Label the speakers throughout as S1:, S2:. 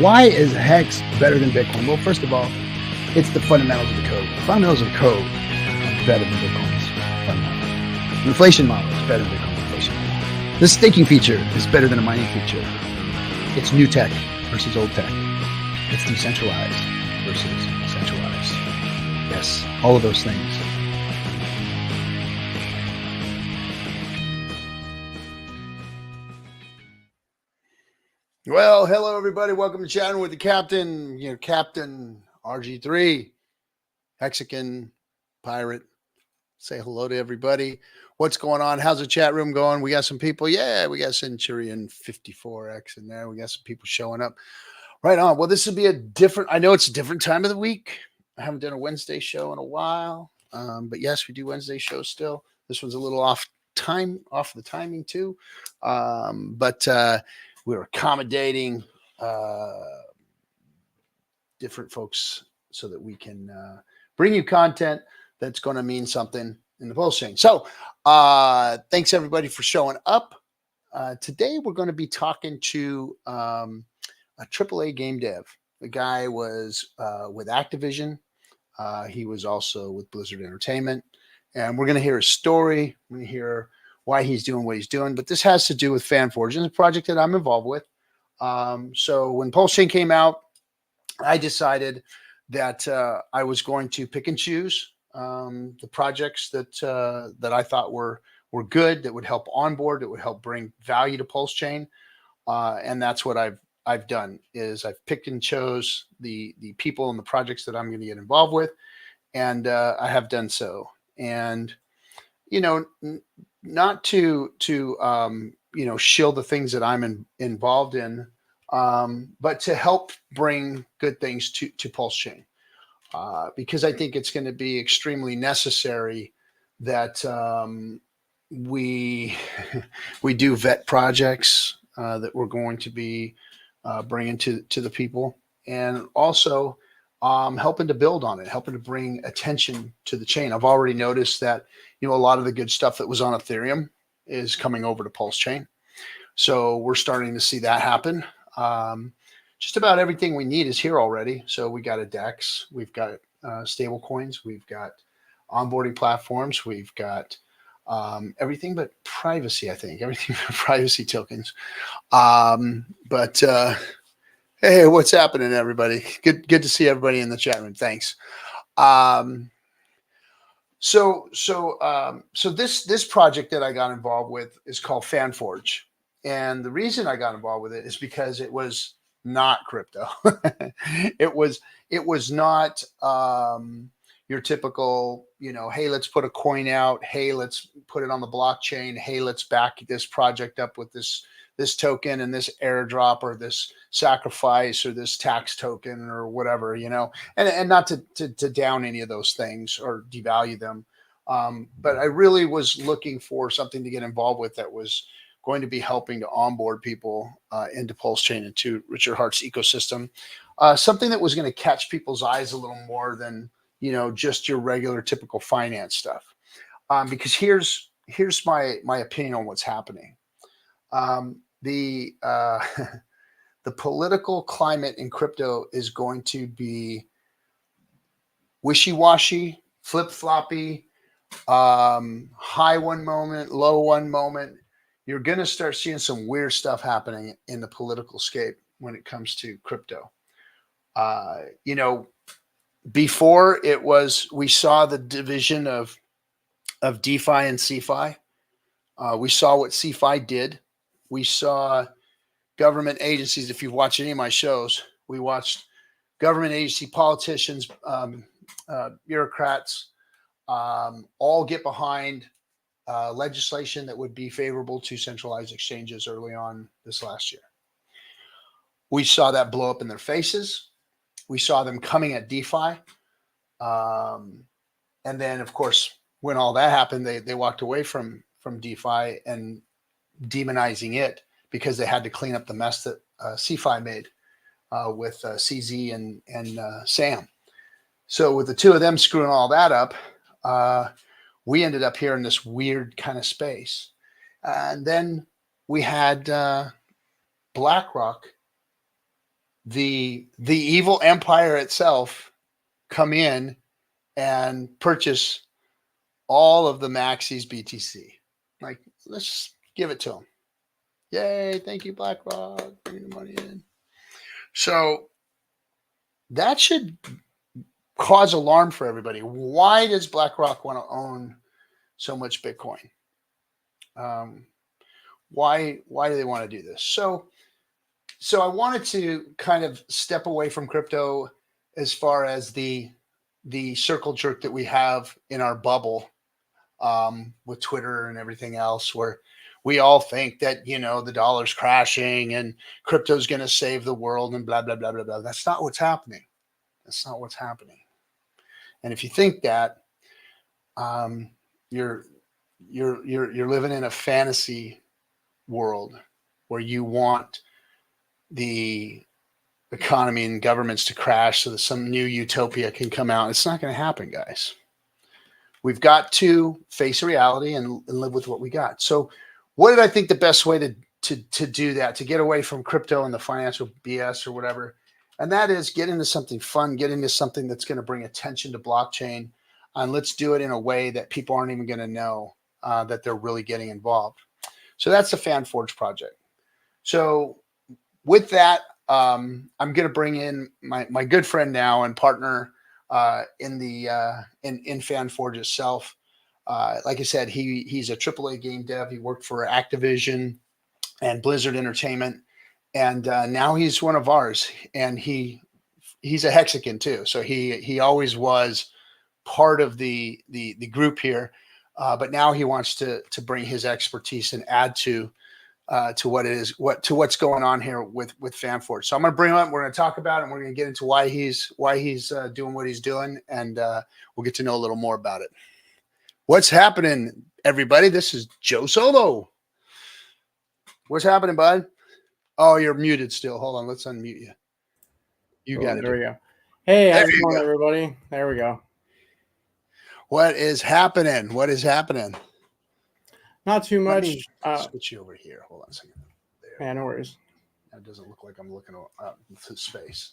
S1: Why is Hex better than Bitcoin? Well, first of all, it's the fundamentals of the code. The fundamentals of the code are better than Bitcoin's fundamentals. The inflation model is better than Bitcoin's inflation model. The staking feature is better than a mining feature. It's new tech versus old tech. It's decentralized versus centralized. Yes, all of those things. Well, hello everybody. Welcome to Chattin with the Captain. Captain RG3, Mexican pirate. Say hello to everybody. What's going on? How's the chat room going? We got some people. Yeah, we got Centurion 54X in there. We got some people showing up. Right on. Well, this will be a different, I know it's a different time of the week. I haven't done a Wednesday show in a while. But yes, we do Wednesday shows still. This one's a little off the timing too. We're accommodating different folks so that we can bring you content that's going to mean something in the PulseChain. So thanks everybody for showing up. Today we're going to be talking to a AAA game dev. The guy was with Activision. He was also with Blizzard Entertainment. And we're going to hear his story. We're going to hear why he's doing what he's doing. But this has to do with Fanforge, and a project that I'm involved with. So when PulseChain came out, I decided that I was going to pick and choose the projects that I thought were good, that would help onboard, that would help bring value to PulseChain. And that's what I've done, is I've picked and chose the people and the projects that I'm going to get involved with. And I have done so. And, not to shield the things that I'm involved in, but to help bring good things to PulseChain, because I think it's going to be extremely necessary that we do vet projects that we're going to be bringing to the people, and also helping to build on it, helping to bring attention to the chain. I've already noticed that a lot of the good stuff that was on Ethereum is coming over to PulseChain. So we're starting to see that happen. Just about everything we need is here already. So we got a DEX, we've got stable coins, we've got onboarding platforms, we've got everything but privacy, I think. Everything but privacy tokens. Hey, what's happening, everybody? Good to see everybody in the chat room. Thanks. So this project that I got involved with is called Fanforge. And the reason I got involved with it is because it was not crypto. It was not your typical, hey, let's put a coin out. Hey, let's put it on the blockchain. Hey, let's back this project up with this token and this airdrop or this sacrifice or this tax token or whatever, and not to down any of those things or devalue them. But I really was looking for something to get involved with that was going to be helping to onboard people into PulseChain, into Richard Hart's ecosystem. Something that was going to catch people's eyes a little more than, just your regular typical finance stuff. Because here's my opinion on what's happening. The political climate in crypto is going to be wishy-washy, flip-floppy, high one moment, low one moment. You're going to start seeing some weird stuff happening in the political scape when it comes to crypto. Before it was, we saw the division of DeFi and CeFi. We saw what CeFi did. We saw government agencies. If you've watched any of my shows, we watched government agency politicians, bureaucrats, all get behind legislation that would be favorable to centralized exchanges early on this last year. We saw that blow up in their faces. We saw them coming at DeFi. And then, of course, when all that happened, they walked away from DeFi and demonizing it because they had to clean up the mess that CeFi made with CZ and Sam. So with the two of them screwing all that up, we ended up here in this weird kind of space. And then we had BlackRock the evil empire itself come in and purchase all of the Maxis BTC. Like, let's just give it to them. Yay, thank you, BlackRock, bringing the money in. So that should cause alarm for everybody. Why does BlackRock want to own so much Bitcoin? Why do they want to do this? So I wanted to kind of step away from crypto as far as the circle jerk that we have in our bubble with Twitter and everything else, where we all think that, you know, the dollar's crashing and crypto's going to save the world and blah, blah, blah, blah, blah. That's not what's happening. That's not what's happening. And if you think that, you're living in a fantasy world where you want the economy and governments to crash so that some new utopia can come out. It's not going to happen, guys. We've got to face reality and live with what we got. So what did I think the best way to do that, to get away from crypto and the financial BS or whatever? And that is get into something fun, get into something that's going to bring attention to blockchain. And let's do it in a way that people aren't even going to know that they're really getting involved. So that's the Fanforge project. So with that, I'm going to bring in my good friend now and partner in Fanforge itself. Like I said, he's a AAA game dev. He worked for Activision and Blizzard Entertainment, and now he's one of ours. And he's a Hexican too, so he always was part of the group here, but now he wants to bring his expertise and add to what's going on here with Fanforge. So I'm going to bring him up. We're going to talk about it, and we're going to get into why he's doing what he's doing, and we'll get to know a little more about it. What's happening, everybody? This is Joe Solo. What's happening, bud? Oh, you're muted still. Hold on. Let's unmute you. You got it.
S2: There we go. Hey, how's it going, everybody? There we go.
S1: What is happening? What is happening?
S2: Not too much.
S1: Switch you over here. Hold on a second. There.
S2: Yeah, no worries.
S1: That doesn't look like I'm looking up to space.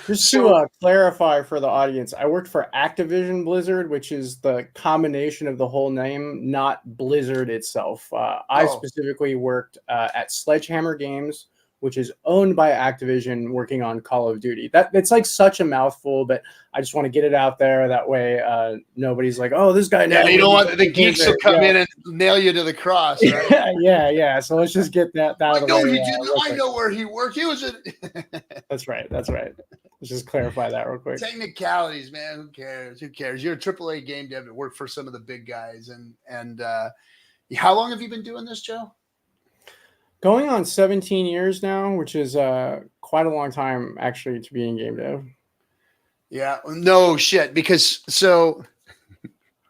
S2: Just to clarify for the audience, I worked for Activision Blizzard, which is the combination of the whole name, not Blizzard itself. I specifically worked at Sledgehammer Games, which is owned by Activision, working on Call of Duty. It's like such a mouthful, but I just want to get it out there. That way nobody's like, oh, this guy.
S1: Yeah, you don't want the geeks to come in and nail you to the cross, right?
S2: yeah. So let's just get that out of the way.
S1: I know where he worked. He was
S2: That's right. Let's just clarify that real quick.
S1: Technicalities, man. Who cares? You're a AAA game dev that worked for some of the big guys. And how long have you been doing this, Joe?
S2: Going on 17 years now, which is quite a long time, actually, to be in game dev.
S1: Yeah, no shit. Because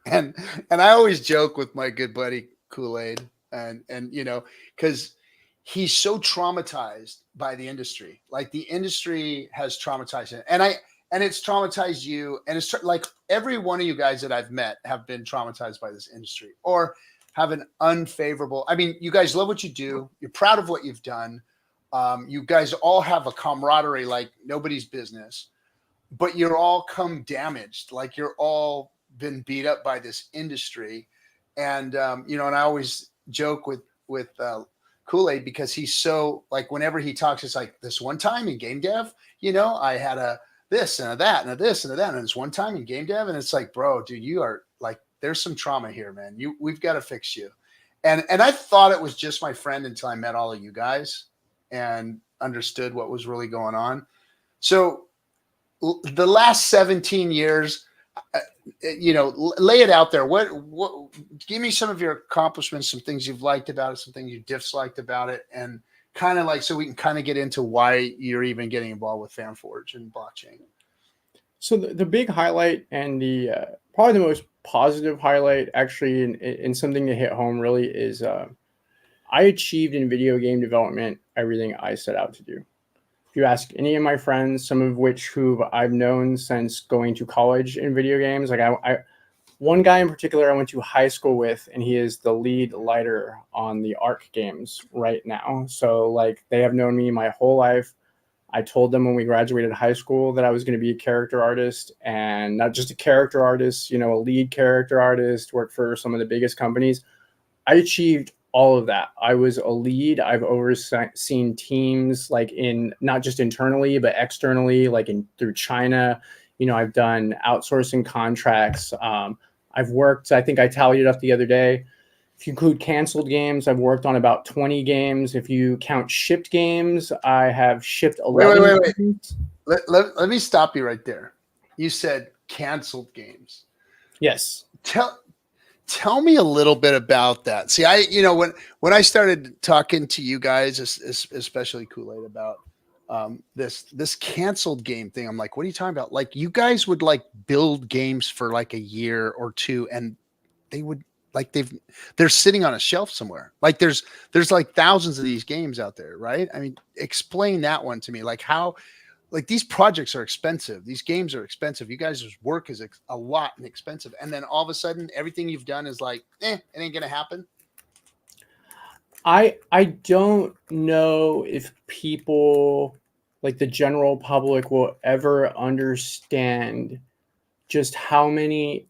S1: and I always joke with my good buddy Kool-Aid, and you know, because he's so traumatized by the industry. Like the industry has traumatized him, and it's traumatized you, and it's like every one of you guys that I've met have been traumatized by this industry, or have an unfavorable. I mean, you guys love what you do. You're proud of what you've done. You guys all have a camaraderie like nobody's business, but you're all come damaged. Like you're all been beat up by this industry. And, you know, and I always joke with Kool-Aid because he's so like, whenever he talks, it's like this one time in game dev, you know, I had a this and a that and a this and a that. And it's one time in game dev. And it's like, bro, dude, you are like, there's some trauma here, man. We've got to fix you. And I thought it was just my friend until I met all of you guys and understood what was really going on. So the last 17 years, you know, lay it out there. What give me some of your accomplishments, some things you've liked about it, some things you disliked about it, and kind of like, so we can kind of get into why you're even getting involved with Fanforge and blockchain.
S2: So the big highlight and the probably the most positive highlight actually in something to hit home really is I achieved in video game development everything I set out to do. If you ask any of my friends, some of which who I've known since going to college in video games, like one guy in particular I went to high school with, and he is the lead lighter on the Arc games right now. So like they have known me my whole life. I told them when we graduated high school that I was going to be a character artist, and not just a character artist, a lead character artist, work for some of the biggest companies. I achieved all of that. I was a lead. I've overseen teams like in not just internally, but externally, like through China. I've done outsourcing contracts. I've worked, I think I tallied it up the other day. If you include canceled games, I've worked on about 20 games. If you count shipped games, I have shipped 11 games.
S1: Let me stop you right there. You said canceled games.
S2: Yes.
S1: Tell me a little bit about that. See, when I started talking to you guys, especially Kool-Aid, about this canceled game thing, I'm like, what are you talking about? Like, you guys would like build games for like a year or two, and they would like they're sitting on a shelf somewhere. Like there's like thousands of these games out there, right? I mean, explain that one to me. Like how, like these projects are expensive. These games are expensive. You guys' work is a lot and expensive. And then all of a sudden, everything you've done is like, it ain't gonna happen.
S2: I don't know if people, like the general public, will ever understand just how many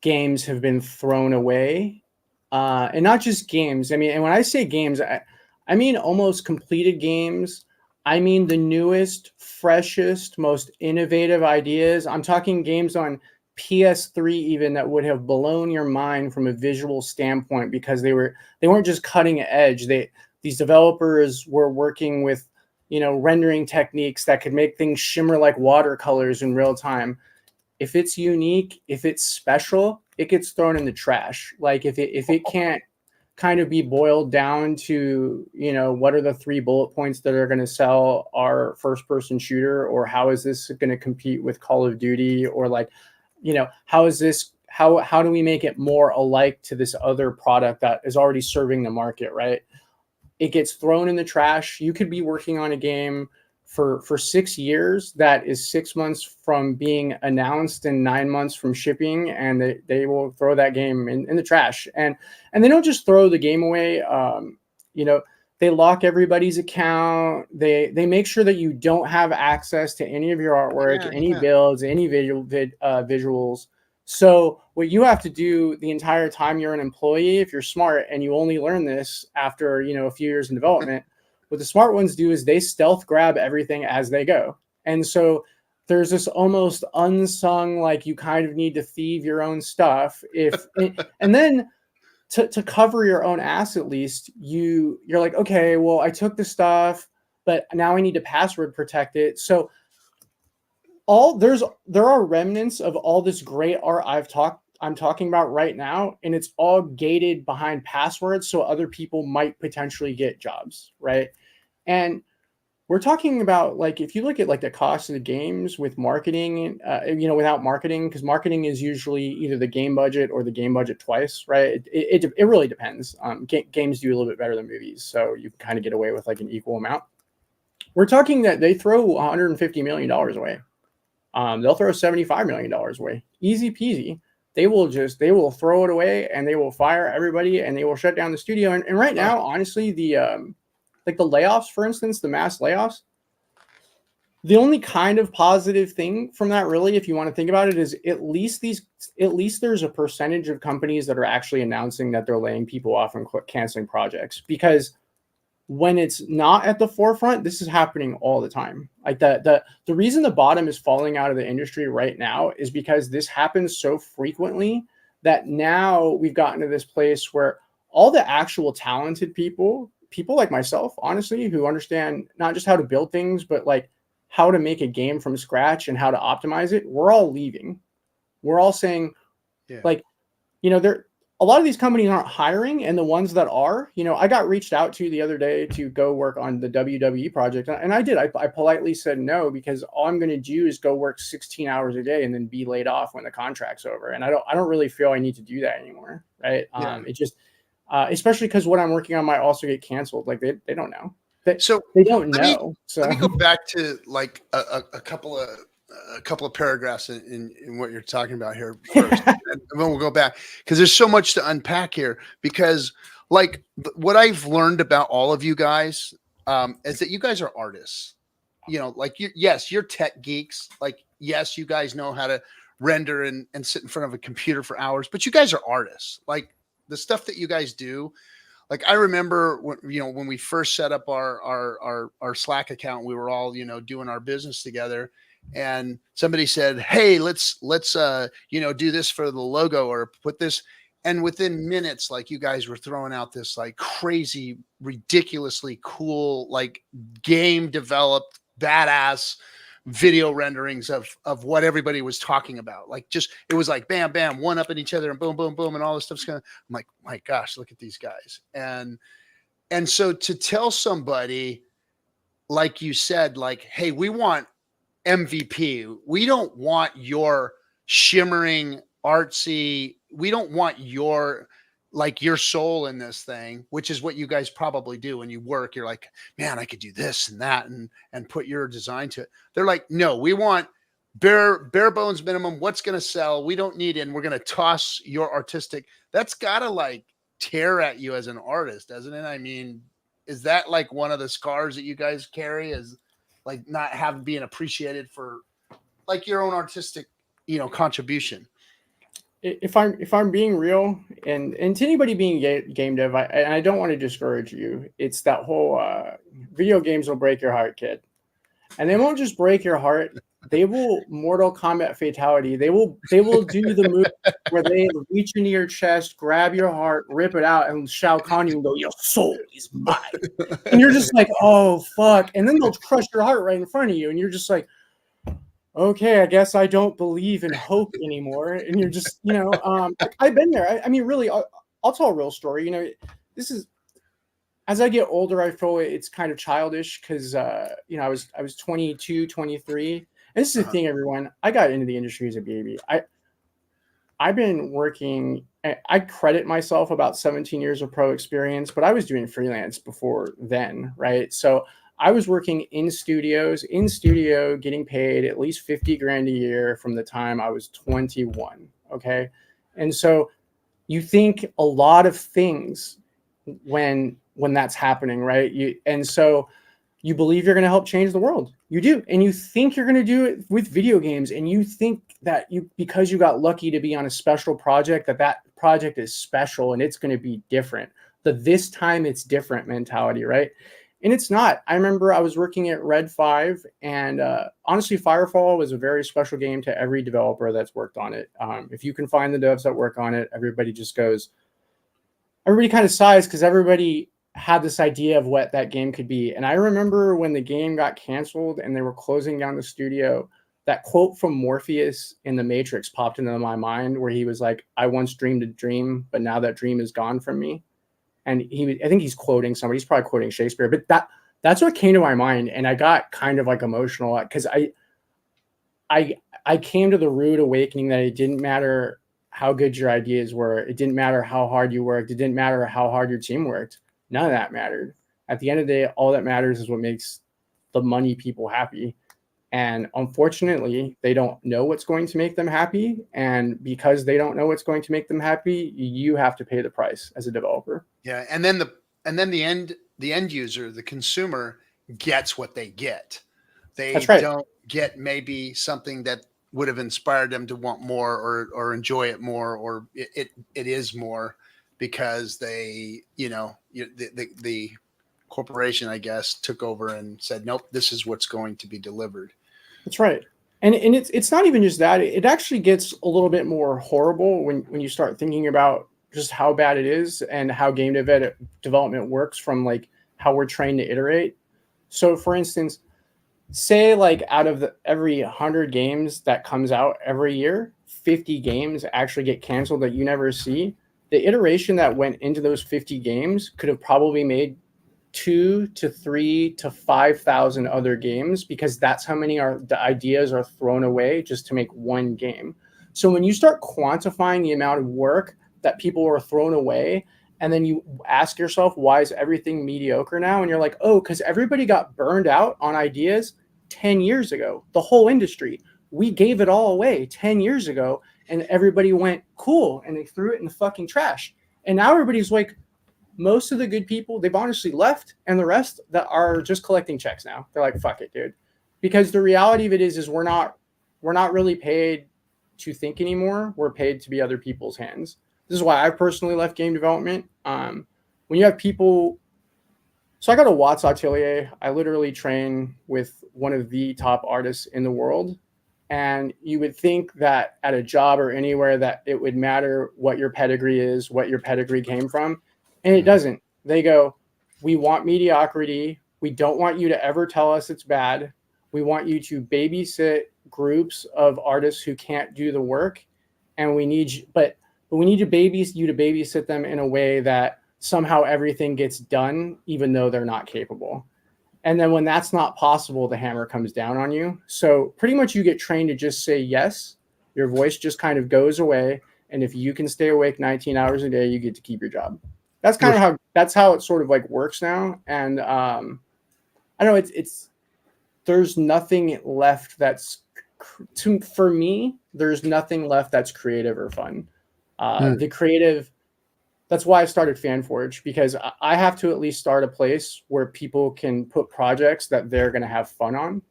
S2: games have been thrown away, and not just games. I mean, and when I say games, I mean almost completed games. I mean the newest, freshest, most innovative ideas. I'm talking games on PS3 even that would have blown your mind from a visual standpoint, because they weren't just cutting edge. These developers were working with rendering techniques that could make things shimmer like watercolors in real time. If it's unique, if it's special, it gets thrown in the trash. Like if it can't kind of be boiled down to, what are the 3 bullet points that are going to sell our first person shooter, or how is this going to compete with Call of Duty, or like, how do we make it more alike to this other product that is already serving the market, right? It gets thrown in the trash. You could be working on a game for 6 years that is 6 months from being announced and 9 months from shipping, and they will throw that game in the trash. And they don't just throw the game away. They lock everybody's account. They make sure that you don't have access to any of your artwork, any builds, any visuals. So what you have to do the entire time you're an employee, if you're smart, and you only learn this after a few years in development, what the smart ones do is they stealth grab everything as they go. And so there's this almost unsung, like you kind of need to thieve your own stuff. And then to cover your own ass, at least you're like, okay, well, I took the stuff, but now I need to password protect it. So there are remnants of all this great art I'm talking about right now, and it's all gated behind passwords, so other people might potentially get jobs, right? And we're talking about, like, if you look at like the cost of the games with marketing, without marketing, because marketing is usually either the game budget or the game budget twice, right? It really depends. Games do a little bit better than movies, so you kind of get away with like an equal amount. We're talking that they throw $150 million away. They'll throw $75 million away. Easy peasy. They will throw it away, and they will fire everybody, and they will shut down the studio. And right now, honestly, the layoffs, for instance, the mass layoffs, the only kind of positive thing from that, really, if you want to think about it, is at least there's a percentage of companies that are actually announcing that they're laying people off and canceling projects. Because when it's not at the forefront, this is happening all the time. Like the reason the bottom is falling out of the industry right now is because this happens so frequently that now we've gotten to this place where all the actual talented people like myself, honestly, who understand not just how to build things, but like how to make a game from scratch and how to optimize it, we're all leaving. We're all saying, a lot of these companies aren't hiring, and the ones that are, I got reached out to the other day to go work on the WWE project, and I did. I politely said no, because all I'm going to do is go work 16 hours a day and then be laid off when the contract's over, and I don't really feel I need to do that anymore, right? Yeah. It just, especially because what I'm working on might also get canceled. Like they don't know. They don't know.
S1: Let me go back to like a couple of a couple of paragraphs in what you're talking about here first, and then we'll go back because there's so much to unpack here. Because like what I've learned about all of you guys is that you guys are artists. You know, like yes, you're tech geeks. Like yes, you guys know how to render and sit in front of a computer for hours, but you guys are artists. Like the stuff that you guys do. Like I remember when, you know, when we first set up our Slack account, we were all, you know, doing our business together, and somebody said, "Hey, let's you know, do this for the logo or put this." And within minutes, like you guys were throwing out this like crazy, ridiculously cool, like game developed, badass video renderings of what everybody was talking about. Like just it was like bam, bam, one up at each other and boom, boom, boom, and all this stuff's going. I'm like, my gosh, look at these guys. And so to tell somebody, like you said, like, hey, we want MVP. We don't want your shimmering, artsy. We don't want your like your soul in this thing, which is what you guys probably do when you work. You're like, man, I could do this and that and put your design to it. They're like, no, we want bare bones minimum. What's going to sell? We don't need it. And we're going to toss your artistic. That's got to like tear at you as an artist, doesn't it? I mean, is that like one of the scars that you guys carry, is like not having being appreciated for like your own artistic, you know, contribution?
S2: If I'm being real, and to anybody being game dev, I don't want to discourage you. It's that whole video games will break your heart, kid, and they won't just break your heart. They will Mortal Kombat fatality. They will do the move where they reach into your chest, grab your heart, rip it out, and Shao Kahn you and go, "Your soul is mine," and you're just like, "Oh fuck!" And then they'll crush your heart right in front of you, and you're just like, okay, I guess I don't believe in hope anymore. And you're just, you know, I've been there. I mean, really, I'll tell a real story. You know, this is, as I get older, I feel it's kind of childish because, you know, I was 22, 23. And this is the thing, everyone. I got into the industry as a baby. I've been working, I credit myself about 17 years of pro experience, but I was doing freelance before then, right? So I was working in studio, getting paid at least 50 grand a year from the time I was 21. Okay. And so you think a lot of things when that's happening, right? And so you believe you're going to help change the world. You do. And you think you're going to do it with video games. And you think that because you got lucky to be on a special project, that project is special and it's going to be different. The this time it's different mentality, right? And it's not. I remember I was working at Red 5, and honestly, Firefall was a very special game to every developer that's worked on it. If you can find the devs that work on it, everybody kind of sighs because everybody had this idea of what that game could be. And I remember when the game got canceled and they were closing down the studio, that quote from Morpheus in The Matrix popped into my mind where he was like, "I once dreamed a dream, but now that dream is gone from me." And I think he's quoting somebody. He's probably quoting Shakespeare, but that's what came to my mind, and I got kind of like emotional because I came to the rude awakening that it didn't matter how good your ideas were, it didn't matter how hard you worked, it didn't matter how hard your team worked. None of that mattered. At the end of the day, all that matters is what makes the money people happy. And unfortunately, they don't know what's going to make them happy. And because they don't know what's going to make them happy, you have to pay the price as a developer.
S1: Yeah. And then the end user, the consumer, gets what they get. They don't get maybe something that would have inspired them to want more or enjoy it more, or it is more because they, you know, the corporation, I guess, took over and said, nope, this is what's going to be delivered.
S2: That's right. And it's not even just that. It actually gets a little bit more horrible when you start thinking about just how bad it is and how game development works from like how we're trained to iterate. So for instance, say like out of every 100 games that comes out every year, 50 games actually get canceled that you never see. The iteration that went into those 50 games could have probably made 2 to 3 to 5,000 other games, because that's how many the ideas are thrown away just to make one game. So when you start quantifying the amount of work that people are thrown away, and then you ask yourself, why is everything mediocre now? And you're like, oh, because everybody got burned out on ideas 10 years ago, the whole industry. we gave it all away 10 years ago, and everybody went cool, and they threw it in the fucking trash. And now everybody's like, most of the good people, they've honestly left, and the rest that are just collecting checks now. They're like, fuck it, dude. Because the reality of it is we're not really paid to think anymore. We're paid to be other people's hands. This is why I personally left game development. When you have people, so I go to Watts Atelier. I literally train with one of the top artists in the world. And you would think that at a job or anywhere that it would matter what your pedigree is, what your pedigree came from. And it doesn't. They go, we want mediocrity. We don't want you to ever tell us it's bad. We want you to babysit groups of artists who can't do the work. And we need you, but we need to babysit them in a way that somehow everything gets done, even though they're not capable. And then when that's not possible, the hammer comes down on you. So pretty much you get trained to just say yes. Your voice just kind of goes away. And if you can stay awake 19 hours a day, you get to keep your job. That's kind of how it sort of like works now. And I don't know, there's nothing left for me, there's nothing left that's creative or fun. The creative, that's why I started Fanforge, because I have to at least start a place where people can put projects that they're going to have fun on.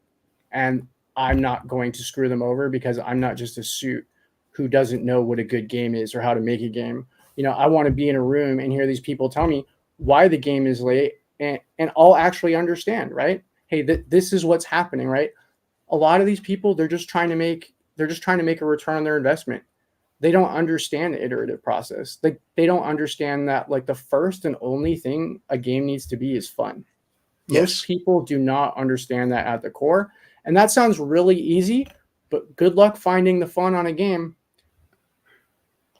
S2: And I'm not going to screw them over because I'm not just a suit who doesn't know what a good game is or how to make a game. You know, I want to be in a room and hear these people tell me why the game is late, and I'll actually understand, right? Hey, this is what's happening, right? A lot of these people, they're just trying to make a return on their investment. They don't understand the iterative process. They don't understand that like the first and only thing a game needs to be is fun.
S1: Yes.
S2: Most people do not understand that at the core. And that sounds really easy, but good luck finding the fun on a game.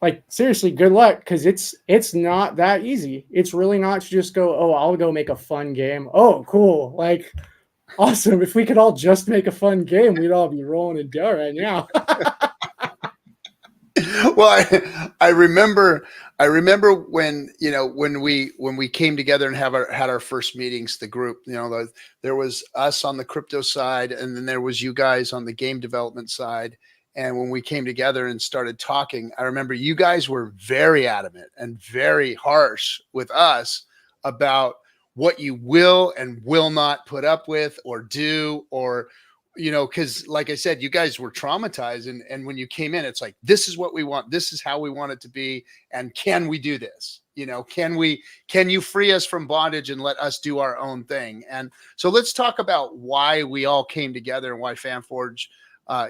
S2: Like seriously, good luck, because it's not that easy. It's really not to just go, oh, I'll go make a fun game. Oh, cool. Like awesome. If we could all just make a fun game, we'd all be rolling in dough right now.
S1: Well, I remember when, you know, when we came together and had our first meetings, the group, you know, there was us on the crypto side, and then there was you guys on the game development side. And when we came together and started talking, I remember you guys were very adamant and very harsh with us about what you will and will not put up with or do, or, you know, because like I said, you guys were traumatized. And when you came in, it's like, this is what we want. This is how we want it to be. And can we do this? You know, can you free us from bondage and let us do our own thing? And so let's talk about why we all came together and why Fanforge,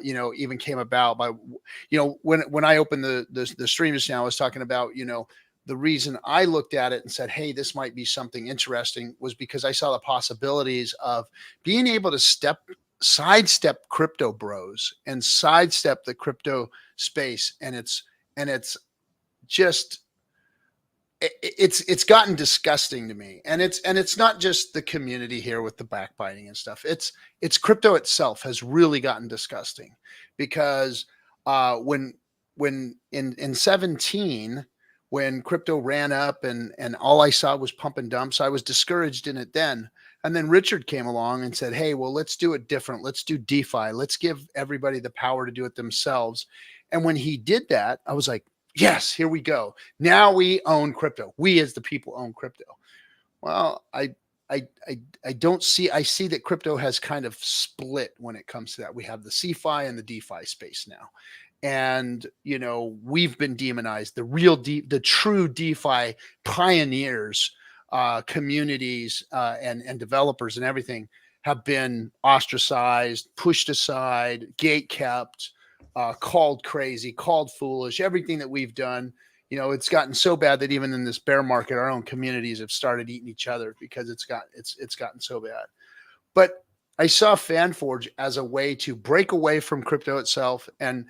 S1: you know, even came about. By, you know, when I opened the stream just now, I was talking about, you know, the reason I looked at it and said, hey, this might be something interesting, was because I saw the possibilities of being able to sidestep crypto bros and sidestep the crypto space. And it's just, it's gotten disgusting to me. And it's not just the community here with the backbiting and stuff. It's crypto itself has really gotten disgusting, because when in 17, when crypto ran up and all I saw was pump and dumps, I was discouraged in it then. And then Richard came along and said, hey, well, let's do it different. Let's do DeFi. Let's give everybody the power to do it themselves. And when he did that, I was like, yes, here we go. Now we own crypto. We as the people own crypto. Well, I don't see, I see that crypto has kind of split when it comes to that. We have the CeFi and the DeFi space now. And, you know, we've been demonized. The true DeFi pioneers, communities, and developers and everything have been ostracized, pushed aside, gate kept, called crazy, called foolish, everything that we've done. You know, it's gotten so bad that even in this bear market, our own communities have started eating each other because it's gotten so bad. But I saw Fanforge as a way to break away from crypto itself and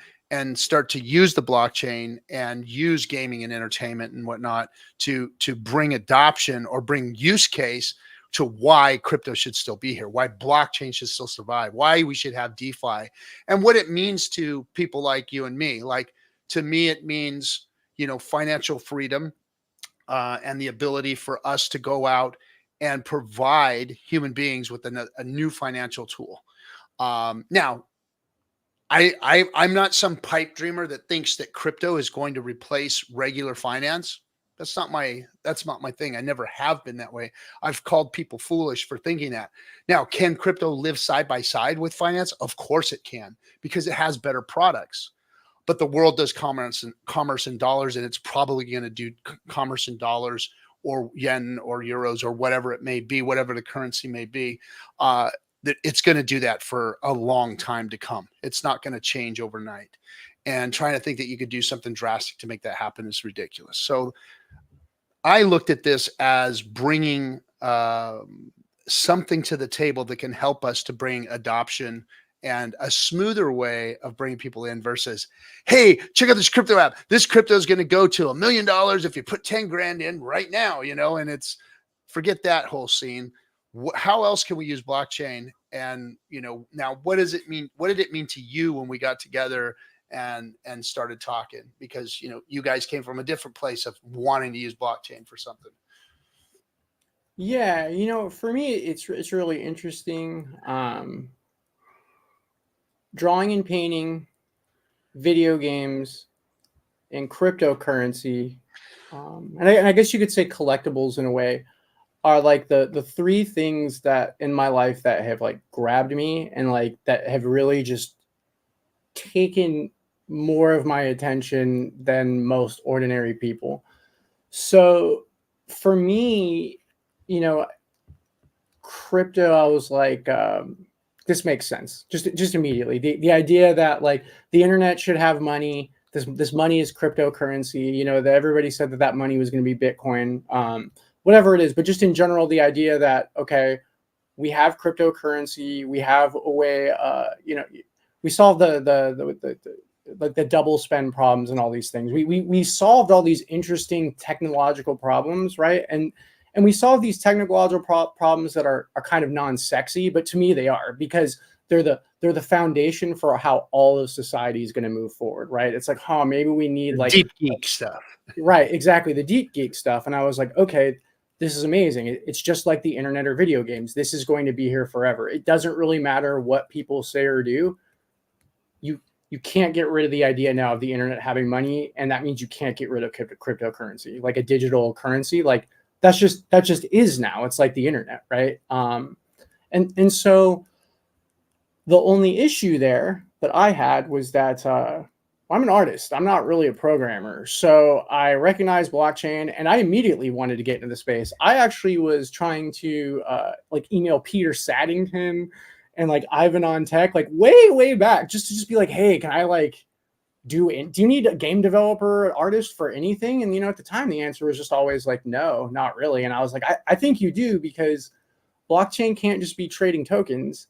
S1: start to use the blockchain and use gaming and entertainment and whatnot to bring adoption or bring use case to why crypto should still be here, why blockchain should still survive, why we should have DeFi, and what it means to people like you and me. Like, to me, it means, you know, financial freedom, and the ability for us to go out and provide human beings with a new financial tool. Now, I'm not some pipe dreamer that thinks that crypto is going to replace regular finance. That's not my thing. I never have been that way. I've called people foolish for thinking that. Now, can crypto live side by side with finance? Of course it can, because it has better products. But the world does commerce in dollars, and it's probably going to do commerce in dollars or yen or euros or whatever it may be, whatever the currency may be. That it's going to do that for a long time to come. It's not going to change overnight. And trying to think that you could do something drastic to make that happen is ridiculous. So I looked at this as bringing something to the table that can help us to bring adoption and a smoother way of bringing people in versus, hey, check out this crypto app. This crypto is going to go to $1 million if you put 10 grand in right now, and it's, forget that whole scene. How else can we use blockchain? And, now what does it mean? What did it mean to you when we got together and started talking? Because, you guys came from a different place of wanting to use blockchain for something.
S2: Yeah. For me, it's really interesting. Drawing and painting, video games, and cryptocurrency, and I guess you could say collectibles in a way, are like the three things that in my life that have like grabbed me and like that have really just taken more of my attention than most ordinary people. So for me, crypto, I was like, this makes sense just immediately. The idea that like the internet should have money. This money is cryptocurrency. That everybody said that money was going to be Bitcoin, whatever it is. But just in general, the idea that, okay, we have cryptocurrency, we have a way. We solved the double spend problems and all these things. We solved all these interesting technological problems, right? And we solve these technological problems that are kind of non-sexy, but to me they are, because they're the foundation for how all of society is going to move forward, right? It's like, maybe we need like
S1: deep geek stuff.
S2: Right, exactly, the deep geek stuff. And I was like, okay, this is amazing. It's just like the internet or video games. This is going to be here forever. It doesn't really matter what people say or do. You can't get rid of the idea now of the internet having money, and that means you can't get rid of cryptocurrency, like a digital currency. Like that just is now. It's like the internet, right? And so the only issue there that I had was that I'm an artist. I'm not really a programmer. So I recognized blockchain and I immediately wanted to get into the space. I actually was trying to email Peter Saddington and like Ivan on Tech, like way back, just to be like, hey, can I do you need a game developer, artist for anything? And at the time the answer was just always like, no, not really. And I was like, I think you do, because blockchain can't just be trading tokens,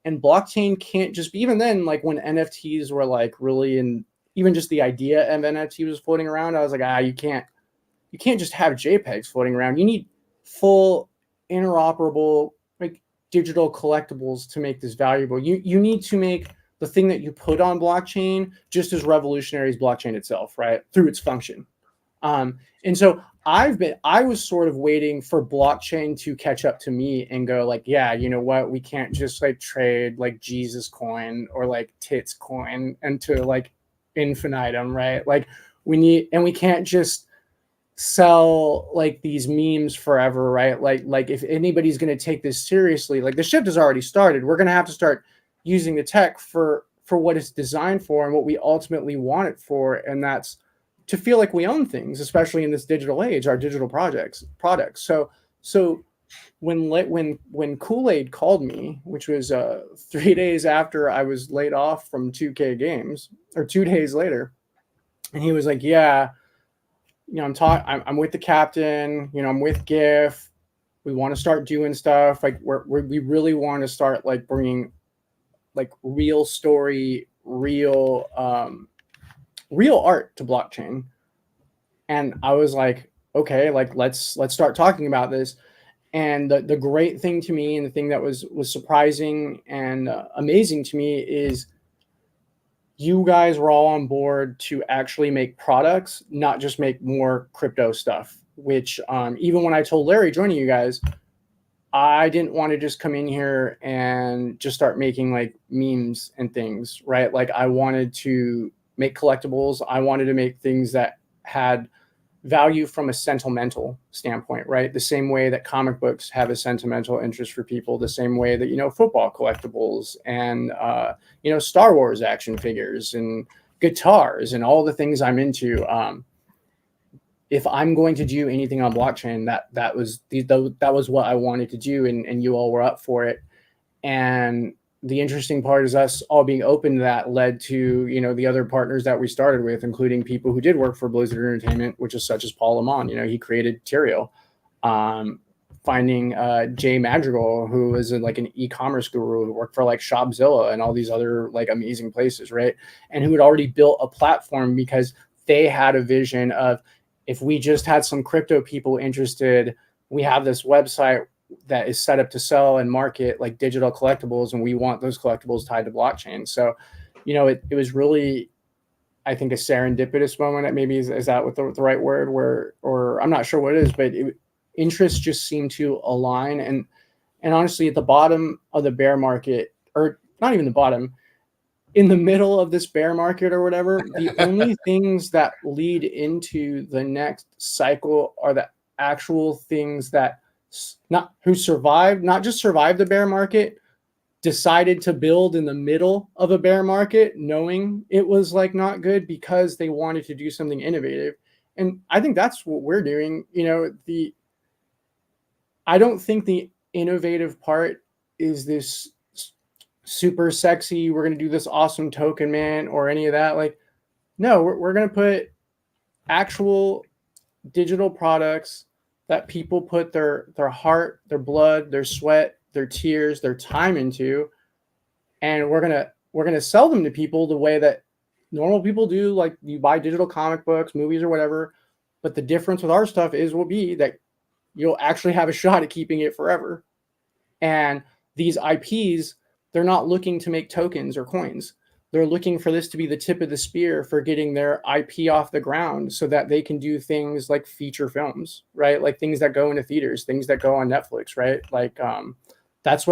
S2: and blockchain can't just be, even then, like when NFTs were like really in, even just the idea of NFT was floating around, I was like, you can't just have JPEGs floating around. You need full interoperable like digital collectibles to make this valuable. You need to make the thing that you put on blockchain just as revolutionary as blockchain itself, right? Through its function. And so I was sort of waiting for blockchain to catch up to me and go like, yeah, you know what? We can't just like trade like Jesus coin or like tits coin into like infinitum, right? Like we can't just sell like these memes forever, right? Like if anybody's going to take this seriously, like the shift has already started. We're going to have to start using the tech for what it's designed for and what we ultimately want it for, and that's to feel like we own things, especially in this digital age, our digital products. So when Kool-Aid called me, which was 3 days after I was laid off from 2K Games, or 2 days later, and he was like, yeah, I'm with the captain, I'm with GIF. We want to start doing stuff. Like we really want to start like bringing like real story, real art to blockchain. And I was like, okay, like let's start talking about this. And the great thing to me, and the thing that was surprising and amazing to me, is you guys were all on board to actually make products, not just make more crypto stuff, which even when I told Larry joining you guys, I didn't want to just come in here and just start making like memes and things, right? Like I wanted to make collectibles. I wanted to make things that had value from a sentimental standpoint, right? The same way that comic books have a sentimental interest for people, the same way that, you know, football collectibles and, you know, Star Wars action figures and guitars and all the things I'm into. If I'm going to do anything on blockchain, that was what I wanted to do, and you all were up for it. And the interesting part is us all being open to that led to, you know, the other partners that we started with, including people who did work for Blizzard Entertainment, which is such as Paul Lamont. You know, he created Tyrael. Finding Jay Madrigal, who is like an e-commerce guru who worked for like Shopzilla and all these other like amazing places, right? And who had already built a platform because they had a vision of, if we just had some crypto people interested, we have this website that is set up to sell and market like digital collectibles, and we want those collectibles tied to blockchain. So, you know, it was really, I think, a serendipitous moment. Maybe is that what the right word? Or I'm not sure what it is, but interests just seem to align. And honestly, at the bottom of the bear market, or not even the bottom, in the middle of this bear market or whatever, the only things that lead into the next cycle are the actual things that not just survived the bear market, decided to build in the middle of a bear market, knowing it was like not good because they wanted to do something innovative. And I think that's what we're doing. You know, I don't think the innovative part is this super sexy, we're going to do this awesome token, man, or any of that. Like, no, we're going to put actual digital products that people put their heart, their blood, their sweat, their tears, their time into, and we're going to sell them to people the way that normal people do. Like, you buy digital comic books, movies, or whatever. But the difference with our stuff will be that you'll actually have a shot at keeping it forever. And these IPs, they're not looking to make tokens or coins. They're looking for this to be the tip of the spear for getting their IP off the ground so that they can do things like feature films, right? Like things that go into theaters, things that go on Netflix, right? Like that's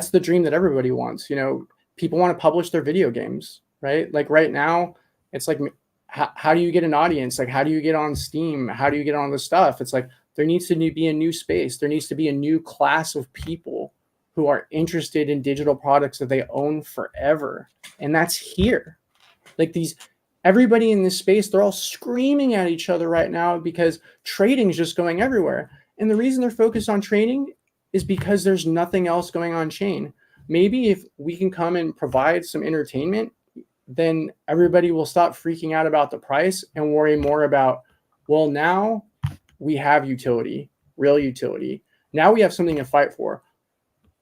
S2: the dream that everybody wants. You know, people want to publish their video games, right? Like right now, it's like, how do you get an audience? Like, how do you get on Steam? How do you get on the stuff? It's like, there needs to be a new space. There needs to be a new class of people who are interested in digital products that they own forever. And that's here. Like everybody in this space, they're all screaming at each other right now because trading is just going everywhere. And the reason they're focused on trading is because there's nothing else going on chain. Maybe if we can come and provide some entertainment, then everybody will stop freaking out about the price and worry more about, well, now we have utility, real utility. Now we have something to fight for.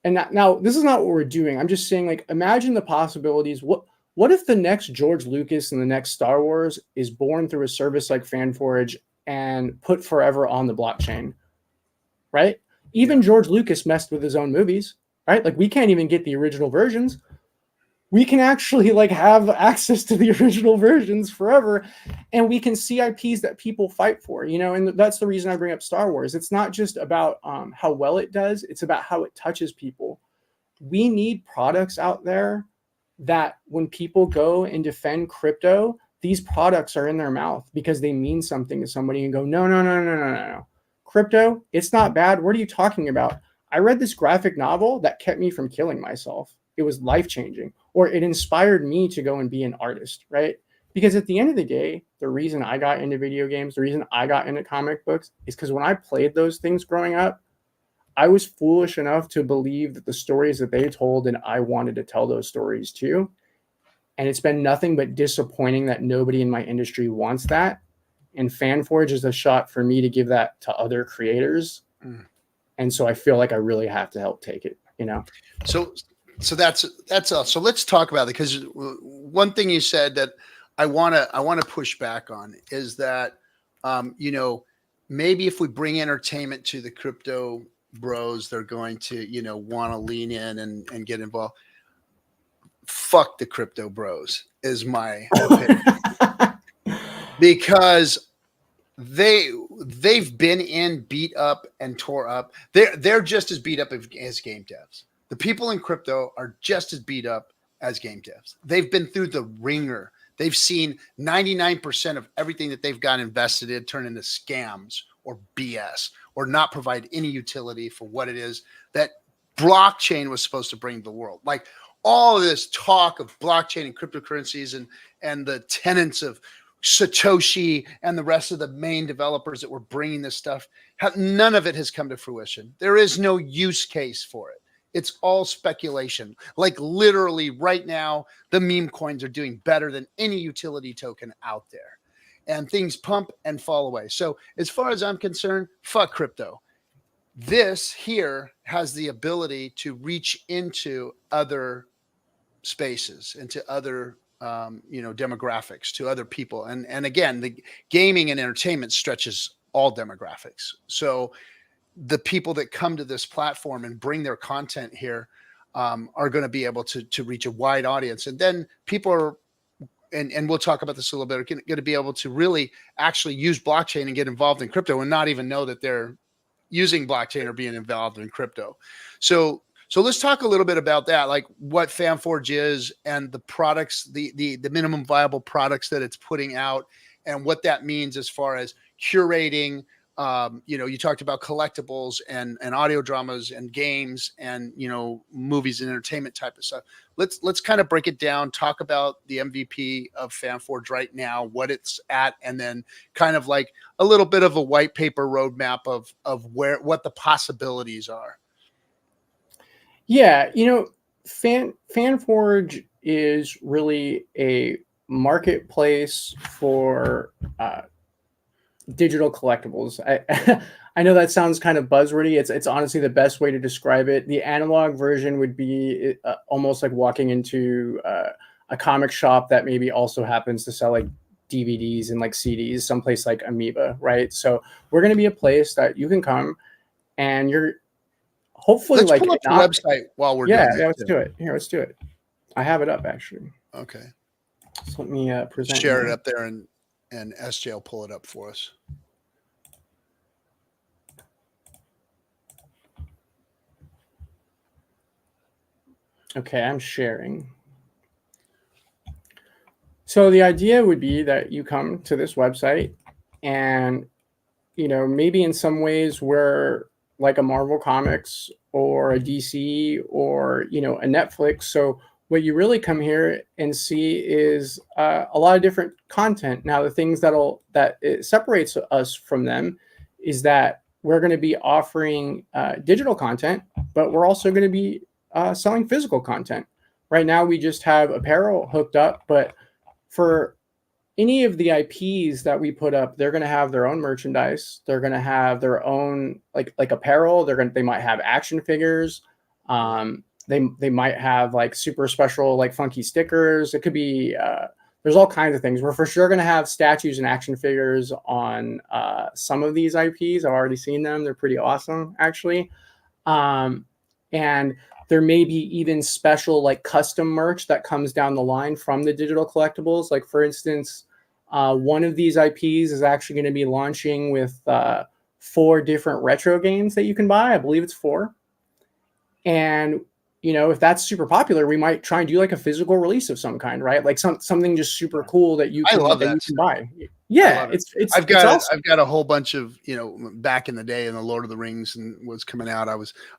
S2: And now this is not what we're doing. I'm just saying, like, imagine the possibilities. What if the next George Lucas and the next Star Wars is born through a service like Fanforge and put forever on the blockchain, right? Even George Lucas messed with his own movies, right? Like, we can't even get the original versions. We can actually like have access to the original versions forever, and we can see IPs that people fight for, you know. And that's the reason I bring up Star Wars. It's not just about how well it does, it's about how it touches people. We need products out there that when people go and defend crypto, these products are in their mouth because they mean something to somebody, and go, no. Crypto, it's not bad. What are you talking about? I read this graphic novel that kept me from killing myself. It was life-changing, or it inspired me to go and be an artist, right? Because at the end of the day, the reason I got into video games, the reason I got into comic books is because when I played those things growing up, I was foolish enough to believe that the stories that they told and I wanted to tell those stories too. And it's been nothing but disappointing that nobody in my industry wants that. And Fanforge is a shot for me to give that to other creators. And so I feel like I really have to help take it, you know?
S1: So that's so let's talk about it, because one thing you said that I want to push back on is that you know, maybe if we bring entertainment to the crypto bros, they're going to, you know, want to lean in and get involved. Fuck the crypto bros is my opinion. Because they've been beat up and tore up. They're just as beat up as game devs. The people in crypto are just as beat up as game devs. They've been through the ringer. They've seen 99% of everything that they've got invested in turn into scams or BS or not provide any utility for what it is that blockchain was supposed to bring to the world. Like all of this talk of blockchain and cryptocurrencies and the tenets of Satoshi and the rest of the main developers that were bringing this stuff, none of it has come to fruition. There is no use case for it. It's all speculation. Like literally right now, the meme coins are doing better than any utility token out there. And things pump and fall away. So as far as I'm concerned, fuck crypto. This here has the ability to reach into other spaces, into other demographics, to other people. And again, the gaming and entertainment stretches all demographics. So the people that come to this platform and bring their content here are going to be able to reach a wide audience. And then people are, and we'll talk about this a little bit, are going to be able to really actually use blockchain and get involved in crypto and not even know that they're using blockchain or being involved in crypto. So let's talk a little bit about that, like what Fanforge is and the products, the minimum viable products that it's putting out and what that means as far as curating. You talked about collectibles and audio dramas and games and, movies and entertainment type of stuff. Let's kind of break it down, talk about the MVP of Fanforge right now, what it's at, and then kind of like a little bit of a white paper roadmap of what the possibilities are.
S2: Yeah, Fanforge is really a marketplace for digital collectibles. I know that sounds kind of buzzwordy. It's honestly the best way to describe it. The analog version would be almost like walking into a comic shop that maybe also happens to sell like DVDs and like CDs, someplace like Amoeba, right? So we're going to be a place that you can come and you're hopefully
S1: let's
S2: like
S1: pull up the website while we're doing
S2: yeah, let's do it. Here, let's do it. I have it up actually.
S1: Okay.
S2: So let me present.
S1: Share it up there and SJ will pull it up for us.
S2: Okay, I'm sharing. So the idea would be that you come to this website and, maybe in some ways we're like a Marvel Comics or a DC or, a Netflix. So what you really come here and see is a lot of different content. Now, the things that it separates us from them is that we're going to be offering digital content, but we're also going to be selling physical content. Right now, we just have apparel hooked up, but for any of the IPs that we put up, they're going to have their own merchandise. They're going to have their own like apparel. They might have action figures. They might have like super special like funky stickers. It could be there's all kinds of things. We're for sure going to have statues and action figures on some of these IPs. I've already seen them. They're pretty awesome actually. And there may be even special like custom merch that comes down the line from the digital collectibles. Like for instance, one of these IPs is actually going to be launching with 4 different retro games that you can buy. I believe it's 4. And, if that's super popular, we might try and do like a physical release of some kind, right? Like something just super cool that you can buy. Yeah,
S1: I've got a whole bunch of, back in the day in the Lord of the Rings and was coming out.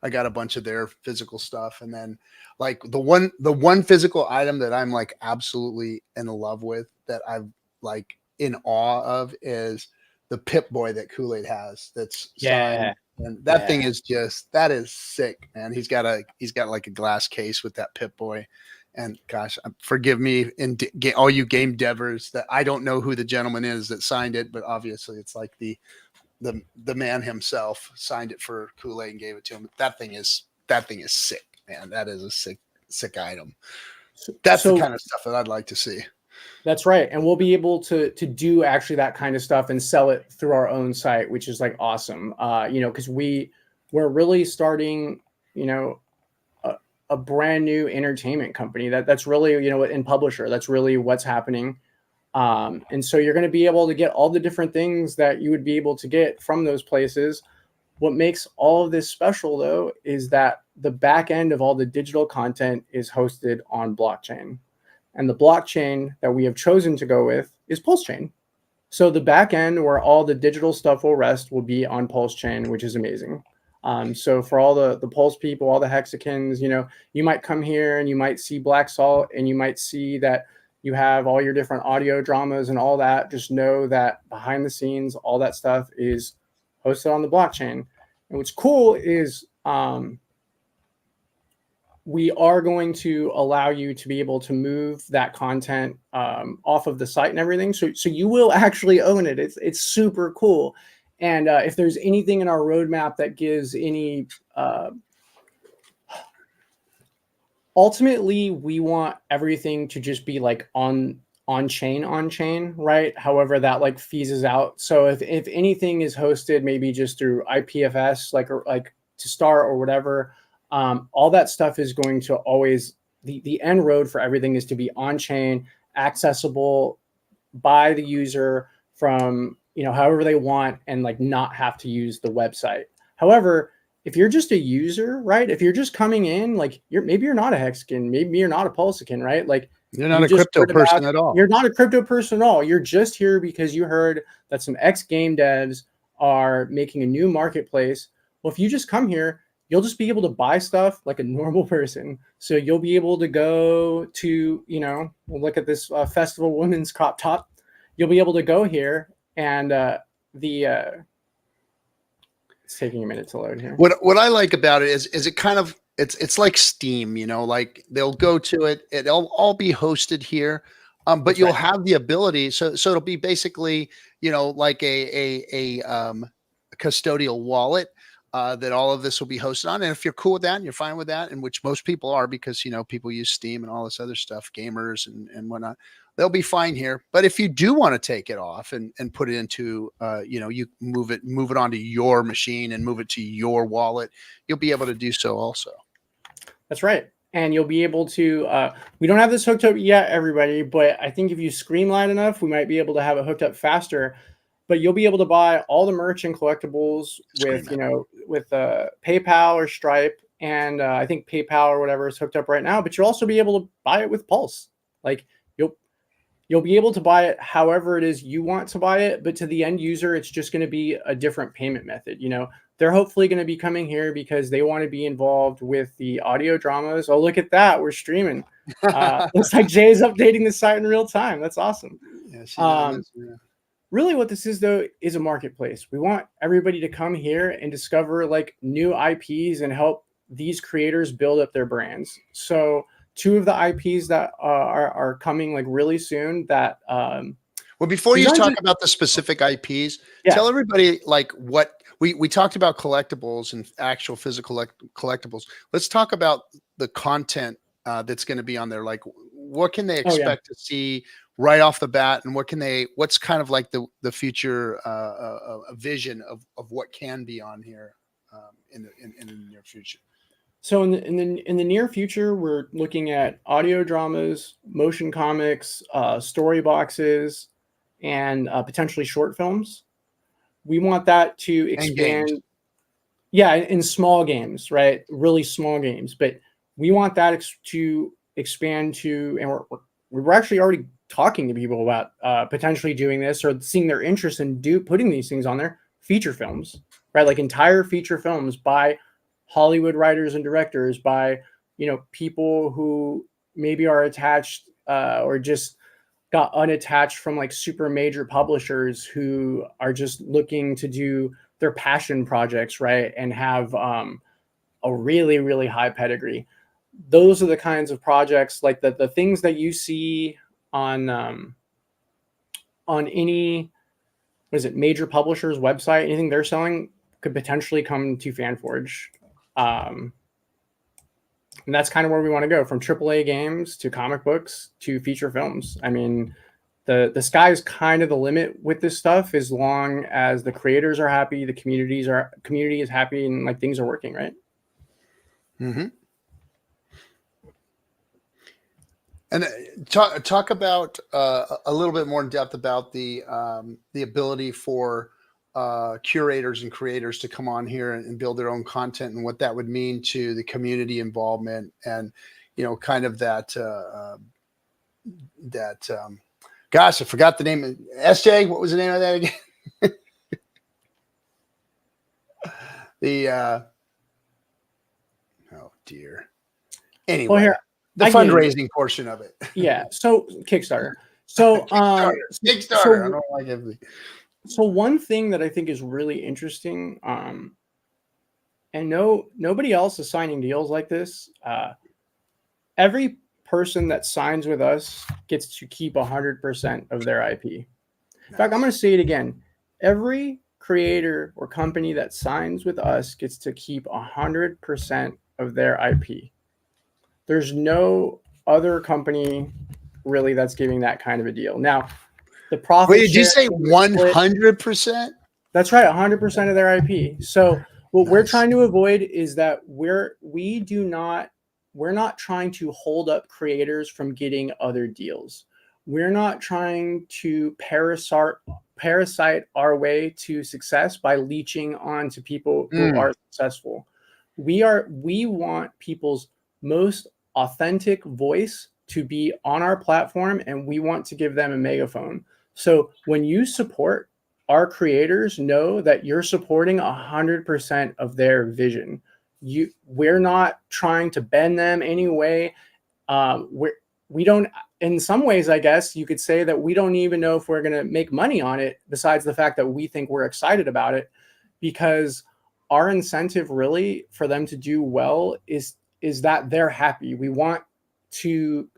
S1: I got a bunch of their physical stuff. And then like the one physical item that I'm like absolutely in love with that I'm like in awe of is the Pip-Boy that Kool-Aid has. That's signed. And that thing is that is sick, man. He's got like a glass case with that Pip-Boy. And gosh, forgive me, all you game devers that I don't know who the gentleman is that signed it, but obviously it's like the man himself signed it for Kool-Aid and gave it to him. That thing is sick, man. That is a sick item. That's the kind of stuff that I'd like to see.
S2: That's right. And we'll be able to do actually that kind of stuff and sell it through our own site, which is like awesome. Because we're really starting, a brand new entertainment company that's really, in publisher, that's really what's happening. And so you're going to be able to get all the different things that you would be able to get from those places. What makes all of this special, though, is that the back end of all the digital content is hosted on blockchain. And the blockchain that we have chosen to go with is PulseChain. So the back end where all the digital stuff will rest will be on PulseChain, which is amazing. So for all the Pulse people, all the hexagons, you know, you might come here and you might see Black Salt and you might see that you have all your different audio dramas and all that. Just know that behind the scenes, all that stuff is hosted on the blockchain. And what's cool is we are going to allow you to be able to move that content off of the site and everything. So you will actually own it. It's super cool. And if there's anything in our roadmap that gives any, ultimately, we want everything to just be like on chain, right? However, that like phases out. So if anything is hosted, maybe just through IPFS, like to start or whatever, all that stuff is going to always, the end road for everything is to be on chain, accessible by the user from, you know, however they want, and like not have to use the website. However, if you're just a user, right? If you're just coming in, like maybe you're not a hexagon, maybe you're not a pulsekin, right? Like
S1: you're not a crypto person at all.
S2: You're not a crypto person at all. You're just here because you heard that some X game devs are making a new marketplace. Well, if you just come here, you'll just be able to buy stuff like a normal person. So you'll be able to go to, you know, we'll look at this festival women's crop top. You'll be able to go here and it's taking a minute to load here.
S1: What I like about it is it kind of, it's like Steam, you know, like they'll go to it, it'll all be hosted here. But
S2: That's
S1: you'll
S2: right.
S1: have the ability. So it'll be basically, you know, like a custodial wallet that all of this will be hosted on. And if you're cool with that and you're fine with that, and which most people are, because, you know, people use Steam and all this other stuff, gamers and whatnot, they'll be fine here. But if you do want to take it off and put it into, you know, you move it onto your machine and move it to your wallet, you'll be able to do so also.
S2: That's right. And you'll be able to, we don't have this hooked up yet, everybody, but I think if you scream loud enough, we might be able to have it hooked up faster. But you'll be able to buy all the merch and collectibles with, you know, with PayPal or Stripe. And I think PayPal or whatever is hooked up right now, but you'll also be able to buy it with Pulse. Like you'll be able to buy it however it is you want to buy it, but to the end user, it's just going to be a different payment method. You know, they're hopefully going to be coming here because they want to be involved with the audio dramas. Oh, look at that. We're streaming. Looks like Jay's updating the site in real time. That's awesome.
S1: Yeah,
S2: Really what this is, though, is a marketplace. We want everybody to come here and discover like new IPs and help these creators build up their brands. So two of the IPs that are coming like really soon that
S1: well, before you talk about the specific IPs, tell everybody like what we talked about, collectibles and actual physical collectibles. Let's talk about the content that's going to be on there. Like what can they expect to see right off the bat, and what's kind of like the future vision of what can be on here in the near future?
S2: So in the near future, we're looking at audio dramas, motion comics, story boxes, and potentially short films. We want that to expand. Yeah, in small games, right? Really small games. But we want that to expand to, and we're actually already talking to people about potentially doing this or seeing their interest in putting these things on there. Feature films, right? Like entire feature films by Hollywood writers and directors, by, you know, people who maybe are attached or just got unattached from like super major publishers who are just looking to do their passion projects, right? And have a really, really high pedigree. Those are the kinds of projects, like the things that you see on any, what is it, major publisher's website, anything they're selling could potentially come to Fanforge. And that's kind of where we want to go, from AAA games to comic books to feature films. I mean, the sky is kind of the limit with this stuff, as long as the creators are happy, the community is happy, and like things are working, right?
S1: Mm-hmm. And talk about a little bit more in depth about the ability for curators and creators to come on here and build their own content, and what that would mean to the community involvement, and kind of that gosh, I forgot the name. SJ, what was the name of that again? Oh dear. Anyway,
S2: well, here,
S1: the fundraising portion of it.
S2: Yeah. So Kickstarter. So
S1: Kickstarter.
S2: So,
S1: I don't like everything.
S2: So one thing that I think is really interesting, and nobody else is signing deals like this. Every person that signs with us gets to keep 100% of their IP. In fact, I'm going to say it again. Every creator or company that signs with us gets to keep 100% of their IP. There's no other company really that's giving that kind of a deal. Now, the profit.
S1: Wait, did you say 100%?
S2: That's right, 100% of their IP. So what we're trying to avoid is that we're not trying to hold up creators from getting other deals. We're not trying to parasite our way to success by leeching on to people who are successful. We want people's most authentic voice to be on our platform, and we want to give them a megaphone. So when you support our creators, know that you're supporting 100% of their vision. We're not trying to bend them anyway. We don't, in some ways, I guess you could say that we don't even know if we're going to make money on it, besides the fact that we think we're excited about it, because our incentive really for them to do well is that they're happy. We want to,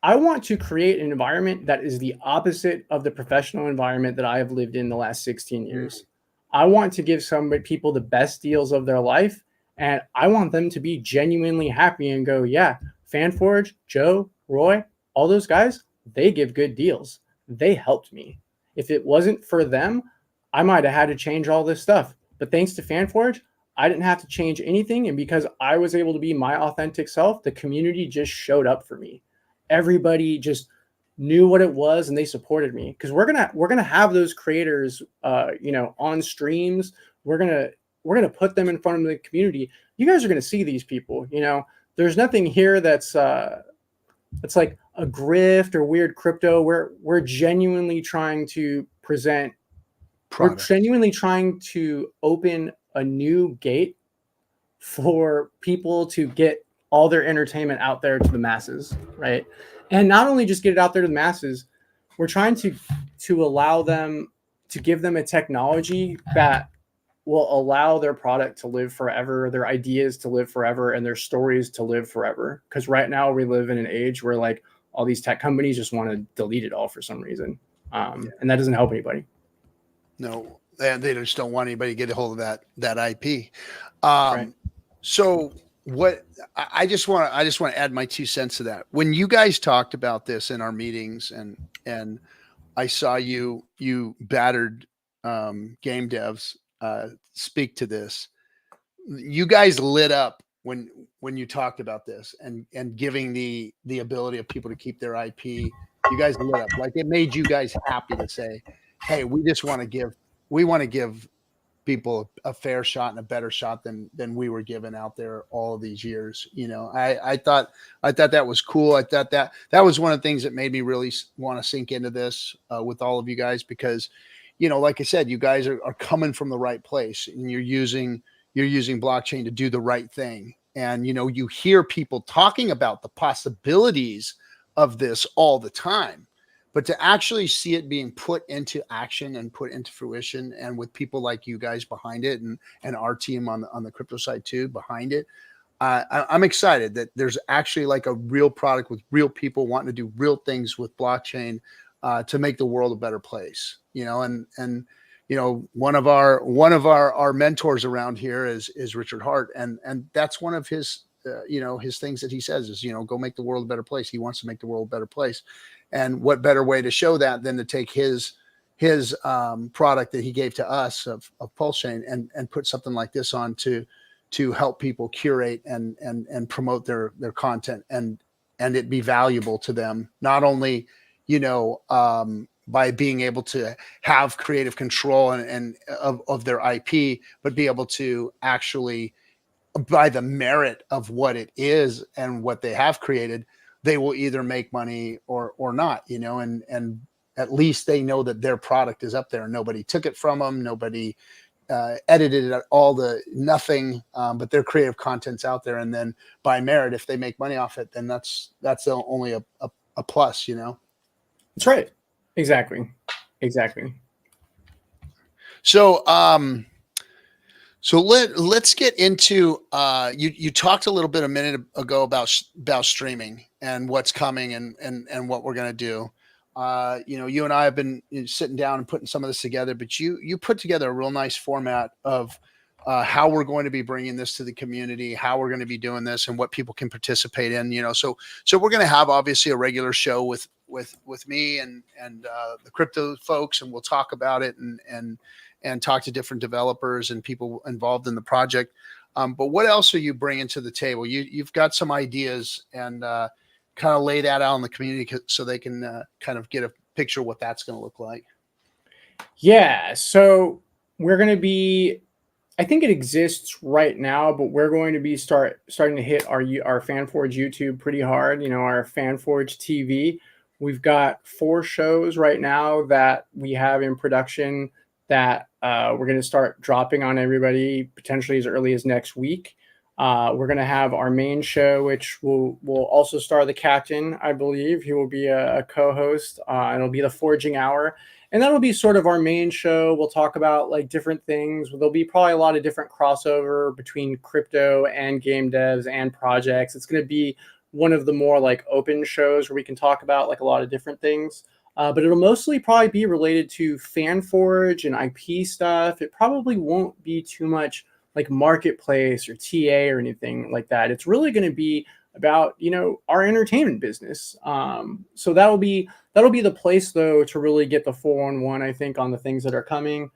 S2: I want to create an environment that is the opposite of the professional environment that I have lived in the last 16 years. I want to give some people the best deals of their life, and I want them to be genuinely happy and go, yeah, Fanforge, Joe, Roy, all those guys, they give good deals. They helped me. If it wasn't for them, I might have had to change all this stuff. But thanks to Fanforge, I didn't have to change anything. And because I was able to be my authentic self, the community just showed up for me. Everybody just knew what it was and they supported me, because we're gonna have those creators on streams. We're gonna put them in front of the community. You guys are gonna see these people. There's nothing here that's like a grift or weird crypto. We're genuinely trying to present product. We're genuinely trying to open a new gate for people to get all their entertainment out there to the masses, right? And not only just get it out there to the masses, we're trying to allow them, to give them a technology that will allow their product to live forever, their ideas to live forever, and their stories to live forever. Because right now we live in an age where like all these tech companies just want to delete it all for some reason, and that doesn't help anybody.
S1: No, they just don't want anybody to get a hold of that IP.
S2: Right.
S1: So what I just want to add my 2 cents to that. When you guys talked about this in our meetings, and I saw you battered game devs speak to this, you guys lit up when you talked about this and giving the ability of people to keep their IP. You guys lit up. Like, it made you guys happy to say, hey, we want to give people a fair shot and a better shot than we were given out there all of these years. I thought that was cool. I thought that was one of the things that made me really want to sink into this with all of you guys, because, like I said, you guys are coming from the right place, and you're using blockchain to do the right thing. And, you hear people talking about the possibilities of this all the time, but to actually see it being put into action and put into fruition, and with people like you guys behind it, and our team on the crypto side too behind it, I'm excited that there's actually like a real product with real people wanting to do real things with blockchain to make the world a better place. And one of our mentors around here is Richard Hart, and that's one of his his things that he says is, go make the world a better place. He wants to make the world a better place. And what better way to show that than to take his product that he gave to us of PulseChain and put something like this on to to help people curate and promote their content, and it be valuable to them, not only, you know, by being able to have creative control and of their IP, but be able to actually, by the merit of what it is and what they have created, they will either make money or not, you know, and at least they know that their product is up there and nobody took it from them, nobody edited it, all the nothing, but their creative content's out there. And then by merit, if they make money off it, then that's only a plus, you know.
S2: That's right. Exactly.
S1: So so let's get into you talked a little bit a minute ago about streaming and what's coming and what we're going to do. You know, you and I have been sitting down and putting some of this together, but you put together a real nice format of how we're going to be bringing this to the community, how we're going to be doing this, and what people can participate in. You know, so we're going to have obviously a regular show with me and the crypto folks, and we'll talk about it and talk to different developers and people involved in the project. But what else are you bringing to the table? You've got some ideas, and kind of lay that out in the community so they can kind of get a picture of what that's going to look like.
S2: Yeah. So we're going to be, I think it exists right now, but we're going to be starting to hit our Fanforge YouTube pretty hard. You know, our Fanforge TV. We've got 4 shows right now that we have in production that we're going to start dropping on everybody potentially as early as next week. We're going to have our main show, which will also star the captain, I believe. He will be a co-host, and it'll be the Forging Hour. And that'll be sort of our main show. We'll talk about like different things. There'll be probably a lot of different crossover between crypto and game devs and projects. It's going to be one of the more like open shows where we can talk about like a lot of different things. But it'll mostly probably be related to Fanforge and IP stuff. It probably won't be too much like marketplace or TA or anything like that. It's really going to be about, you know, our entertainment business. So that'll be the place though to really get the 4-on-1, I think, on the things that are coming.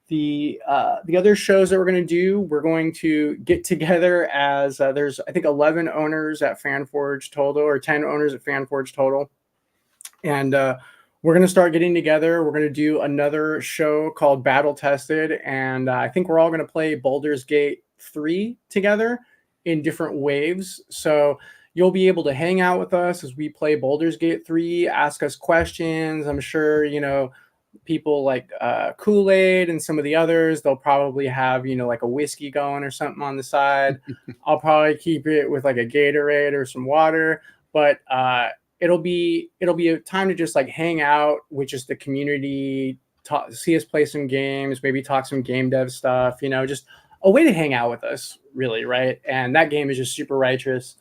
S2: The other shows that we're going to do, we're going to get together as there's I think 11 owners at Fanforge total, or 10 owners at Fanforge total, and we're going to start getting together. We're going to do another show called Battle Tested, and I think we're all going to play Baldur's Gate 3 together in different waves. So you'll be able to hang out with us as we play Baldur's Gate 3, ask us questions. I'm sure, you know, people like Kool-Aid and some of the others, they'll probably have, you know, like a whiskey going or something on the side. I'll probably keep it with like a Gatorade or some water, but it'll be a time to just like hang out with just the community, see us play some games, maybe talk some game dev stuff, you know, just a way to hang out with us, really, right? And that game is just super righteous.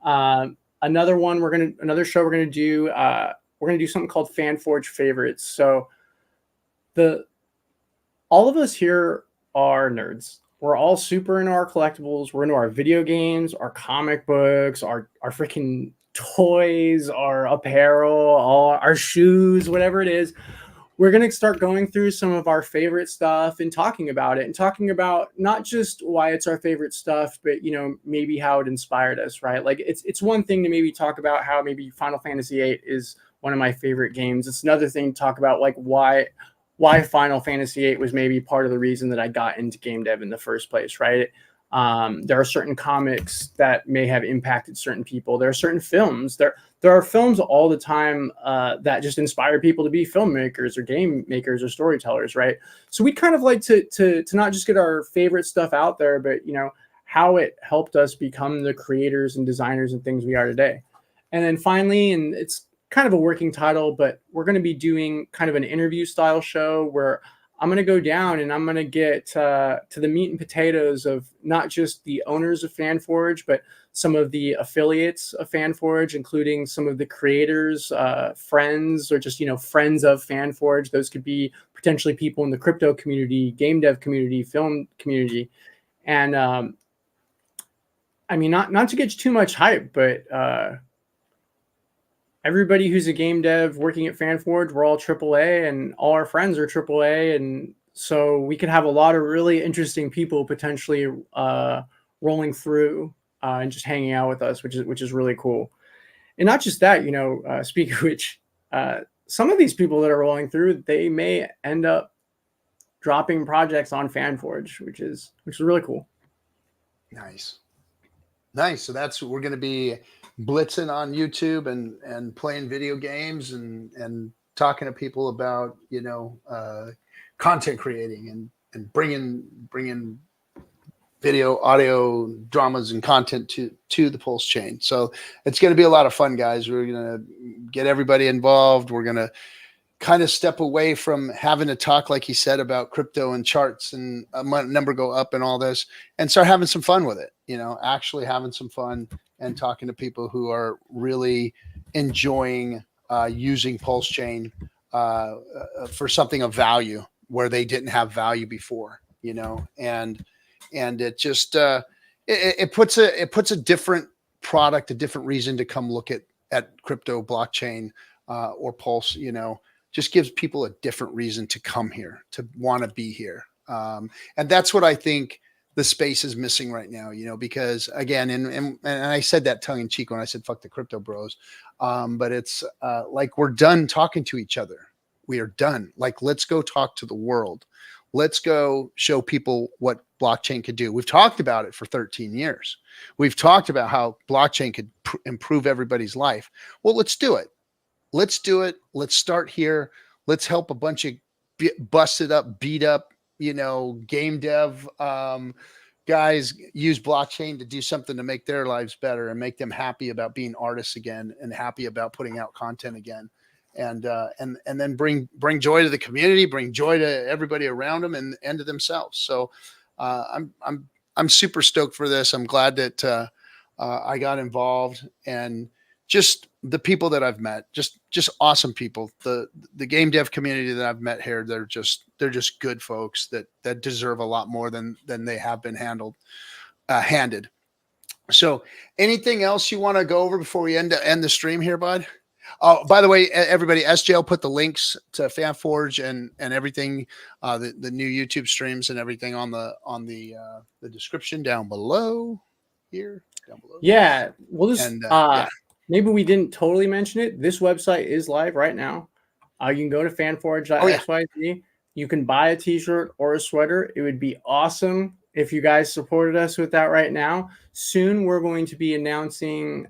S2: Another show we're gonna do, we're gonna do something called Fanforge Favorites. So all of us here are nerds. We're all super into our collectibles. We're into our video games, our comic books, our freaking toys, our apparel, all our shoes, whatever it is. We're going to start going through some of our favorite stuff and talking about it, and talking about not just why it's our favorite stuff, but, you know, maybe how it inspired us, right? Like it's one thing to maybe talk about how maybe Final Fantasy VIII is one of my favorite games. It's another thing to talk about like why Final Fantasy VIII was maybe part of the reason that I got into game dev in the first place, right? There are certain comics that may have impacted certain people. There are certain films. There are films all the time that just inspire people to be filmmakers or game makers or storytellers, right? So we kind of like to not just get our favorite stuff out there, but, you know, how it helped us become the creators and designers and things we are today. And then finally, and it's kind of a working title, but we're going to be doing kind of an interview style show where I'm going to go down and I'm going to get to the meat and potatoes of not just the owners of Fanforge, but some of the affiliates of Fanforge, including some of the creators, friends, or just, you know, friends of Fanforge. Those could be potentially people in the crypto community, game dev community, film community. And I mean, not to get too much hype, but everybody who's a game dev working at Fanforge, we're all AAA, and all our friends are AAA. And so we could have a lot of really interesting people potentially rolling through and just hanging out with us, which is really cool. And not just that, you know, speaking of which, some of these people that are rolling through, they may end up dropping projects on Fanforge, which is really cool.
S1: Nice. So that's, we're going to be blitzing on YouTube and playing video games and talking to people about, you know, content creating and bringing video, audio, dramas, and content to the PulseChain. So it's going to be a lot of fun, guys. We're going to get everybody involved. We're going to kind of step away from having to talk, like he said, about crypto and charts and a number go up and all this, and start having some fun with it. You know, actually having some fun and talking to people who are really enjoying using PulseChain for something of value where they didn't have value before. You know, and it just it puts a different product, a different reason to come look at crypto, blockchain, or Pulse. You know, just gives people a different reason to come here, to want to be here. And that's what I think the space is missing right now, you know, because again, and I said that tongue in cheek when I said, fuck the crypto bros. But it's like, we're done talking to each other. We are done. Like, let's go talk to the world. Let's go show people what blockchain could do. We've talked about it for 13 years. We've talked about how blockchain could improve everybody's life. Well, let's do it. Let's do it. Let's start here. Let's help a bunch of busted up, beat up, you know, game dev guys use blockchain to do something to make their lives better and make them happy about being artists again and happy about putting out content again. And then bring joy to the community, bring joy to everybody around them and to themselves. So I'm super stoked for this. I'm glad that I got involved, and just the people that I've met, just awesome people. The game dev community that I've met here, they're just good folks that deserve a lot more than they have been handed. So anything else you want to go over before we end the stream here, bud? Oh, by the way, everybody, SJ put the links to Fanforge and everything, the new YouTube streams and everything on the description down below here. Down below.
S2: Yeah, we'll just maybe we didn't totally mention it. This website is live right now. You can go to fanforge.xyz. You can buy a t-shirt or a sweater. It would be awesome if you guys supported us with that right now. Soon we're going to be announcing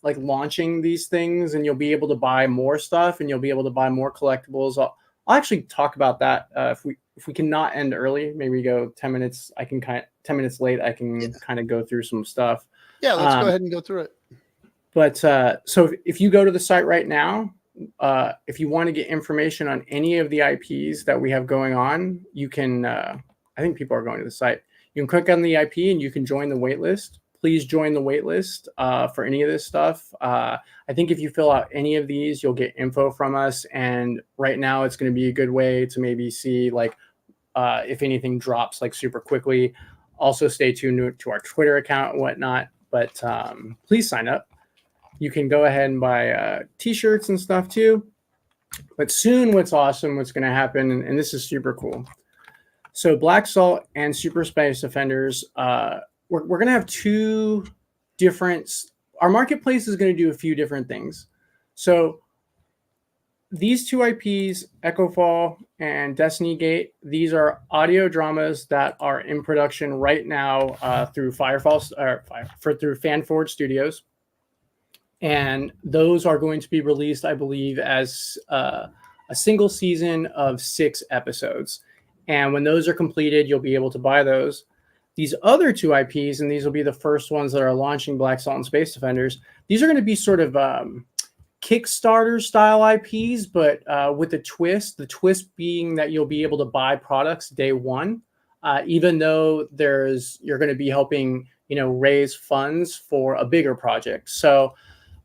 S2: like launching these things, and you'll be able to buy more stuff and you'll be able to buy more collectibles. I'll actually talk about that if we cannot end early. Maybe go 10 minutes. 10 minutes late. I can kind of go through some stuff.
S1: Yeah, let's go ahead and go through it.
S2: But so if you go to the site right now, if you want to get information on any of the IPs that we have going on, you can. I think people are going to the site. You can click on the IP and you can join the waitlist. Please join the waitlist for any of this stuff. I think if you fill out any of these, you'll get info from us. And right now, it's going to be a good way to maybe see like if anything drops like super quickly. Also, stay tuned to our Twitter account and whatnot. But please sign up. You can go ahead and buy t-shirts and stuff too. But soon, what's going to happen, and this is super cool. So Black Salt and Super Space Offenders, we're going to have two different, our marketplace is going to do a few different things. So these two IPs, Echo Fall and Destiny Gate, these are audio dramas that are in production right now through through Fanforge Studios. And those are going to be released, I believe, as a single season of 6 episodes. And when those are completed, you'll be able to buy those. These other two IPs, and these will be the first ones that are launching Black Salt and Space Defenders, these are going to be sort of Kickstarter style IPs, but with a twist. The twist being that you'll be able to buy products day one, even though you're going to be helping, raise funds for a bigger project. So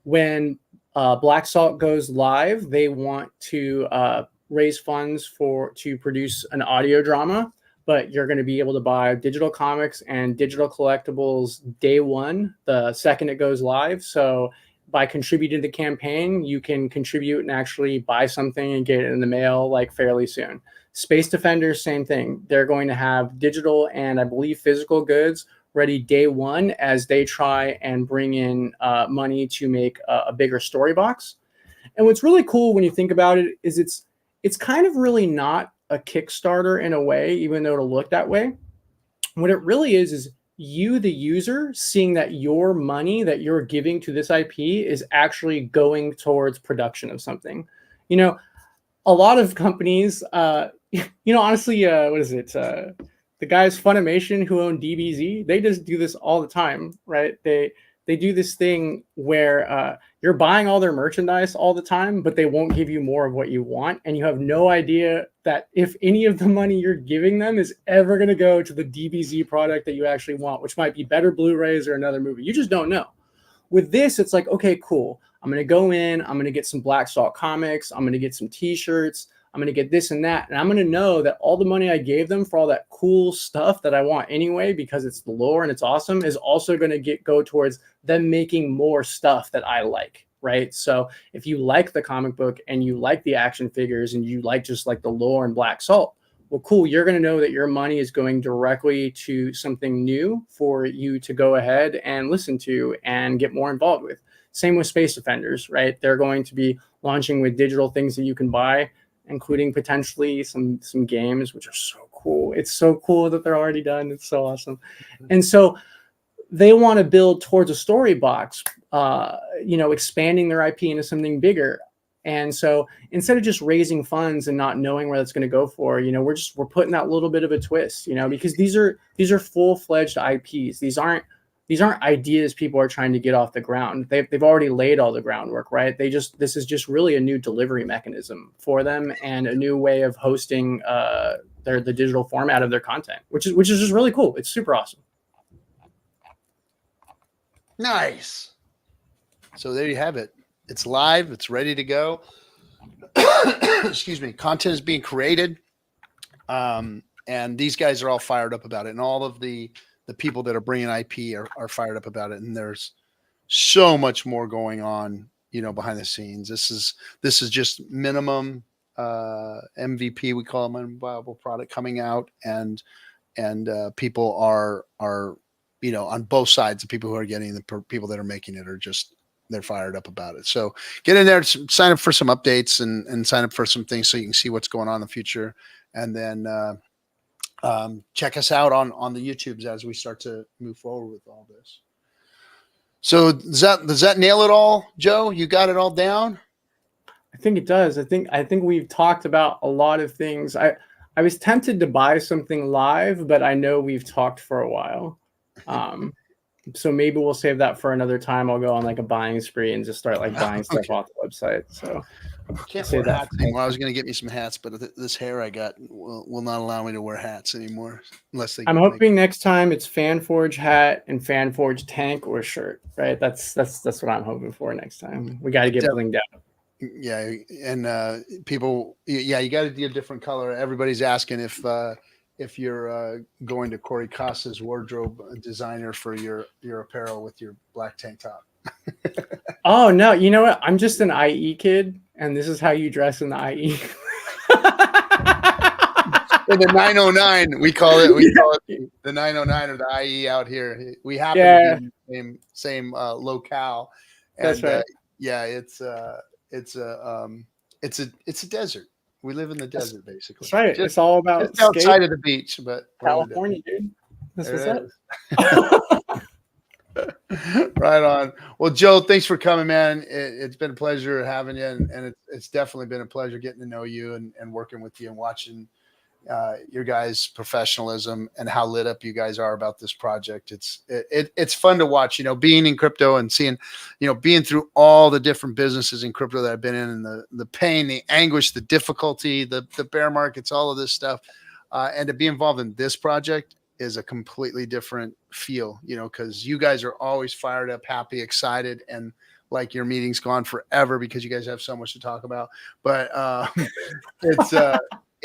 S2: when Black Salt goes live, they want to raise funds to produce an audio drama, but you're going to be able to buy digital comics and digital collectibles day one, the second it goes live. So by contributing to the campaign, you can contribute and actually buy something and get it in the mail like fairly soon. Space Defenders, same thing. They're going to have digital and I believe physical goods ready day one as they try and bring in money to make a bigger story box. And what's really cool when you think about it is it's kind of really not a Kickstarter in a way, even though it'll look that way. What it really is you, the user, seeing that your money that you're giving to this IP is actually going towards production of something. You know, a lot of companies, honestly, what is it? The guys Funimation who own DBZ, they just do this all the time, right? They do this thing where you're buying all their merchandise all the time, but they won't give you more of what you want. And you have no idea that if any of the money you're giving them is ever going to go to the DBZ product that you actually want, which might be better Blu-rays or another movie. You just don't know. With this, it's like, okay, cool. I'm going to go in, I'm going to get some Black Salt comics, I'm going to get some t-shirts, I'm going to get this and that. And I'm going to know that all the money I gave them for all that cool stuff that I want anyway, because it's the lore and it's awesome, is also going to go towards them making more stuff that I like, right? So if you like the comic book and you like the action figures and you like just like the lore and Black Salt, well, cool. You're going to know that your money is going directly to something new for you to go ahead and listen to and get more involved with. Same with Space Defenders, right? They're going to be launching with digital things that you can buy, including potentially some games, which are so cool. It's so cool that they're already done. It's so awesome. And so they want to build towards a story box, expanding their IP into something bigger. And so instead of just raising funds and not knowing where that's going to go for, we're putting that little bit of a twist, because these are full-fledged IPs. These aren't ideas people are trying to get off the ground. They've already laid all the groundwork, right? This is just really a new delivery mechanism for them and a new way of hosting the digital format of their content, which is just really cool. It's super awesome.
S1: Nice. So there you have it. It's live. It's ready to go. Excuse me. Content is being created. And these guys are all fired up about it. And all of the people that are bringing IP are fired up about it. And there's so much more going on, behind the scenes. This is just minimum MVP. We call them a viable product coming out, and people are on both sides. The people who are getting the people that are making it they're fired up about it. So get in there, sign up for some updates and sign up for some things so you can see what's going on in the future. And then check us out on the YouTubes as we start to move forward with all this. So does that nail it all, Joe? You got it all down?
S2: I think it does. I think we've talked about a lot of things. I was tempted to buy something live, but I know we've talked for a while. So maybe we'll save that for another time. I'll go on like a buying spree and just start like buying stuff off the website. So
S1: can't wear hats anymore. I was going to get me some hats, but this hair I got will not allow me to wear hats anymore unless they.
S2: I'm hoping next time it's Fanforge hat and Fanforge tank or shirt. Right? That's what I'm hoping for next time. We got to get blinged out.
S1: Yeah, and people, you got to do a different color. Everybody's asking if you're going to Corey Costa's wardrobe designer for your apparel with your black tank top.
S2: Oh no, you know what? I'm just an IE kid, and this is how you dress in the IE.
S1: In the 909, we call it the 909 or the IE out here. We happen to be in the same locale. And,
S2: that's right.
S1: It's a desert. We live in the desert, basically.
S2: That's right. It's all about
S1: just outside of the beach, but
S2: California, dude. That's what's up.
S1: Right on. Well, Joe, thanks for coming, man. It's been a pleasure having you, and it's definitely been a pleasure getting to know you and working with you and watching your guys' professionalism and how lit up you guys are about this project. It's fun to watch, being in crypto and seeing, being through all the different businesses in crypto that I've been in, and the pain, the anguish, the difficulty, the bear markets, all of this stuff. And to be involved in this project is a completely different feel, because you guys are always fired up, happy, excited, and like your meeting's gone forever because you guys have so much to talk about. But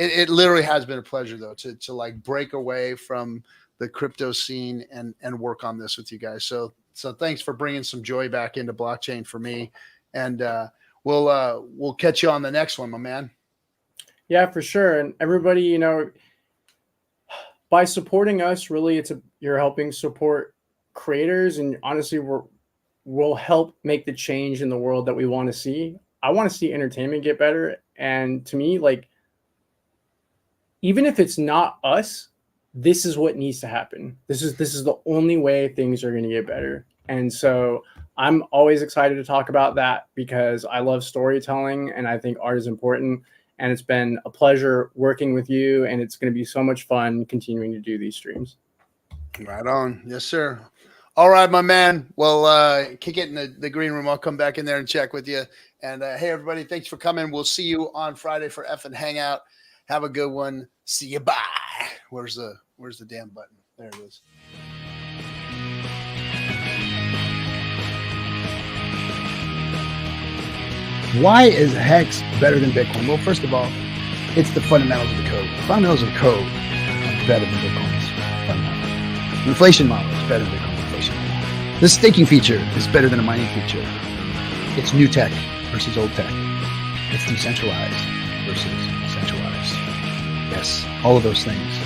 S1: it literally has been a pleasure though to like break away from the crypto scene and work on this with you guys. So thanks for bringing some joy back into blockchain for me, and we'll catch you on the next one, my man.
S2: Yeah, for sure. And everybody, by supporting us, really, you're helping support creators, and honestly, we'll help make the change in the world that we want to see. I want to see entertainment get better, and to me, like, even if it's not us, this is what needs to happen. This is the only way things are going to get better. And so I'm always excited to talk about that because I love storytelling and I think art is important. And it's been a pleasure working with you, and it's going to be so much fun continuing to do these streams.
S1: Right on. Yes, sir. All right, my man. Well, kick it in the green room. I'll come back in there and check with you. And hey, everybody, thanks for coming. We'll see you on Friday for Effing Hangout. Have a good one. See you. Bye. Where's the damn button? There it is.
S3: Why is Hex better than Bitcoin? Well, first of all, it's the fundamentals of the code. The fundamentals of the code are better than Bitcoin's fundamentals. The inflation model is better than Bitcoin's inflation model. The staking feature is better than a mining feature. It's new tech versus old tech. It's decentralized versus centralized. Yes, all of those things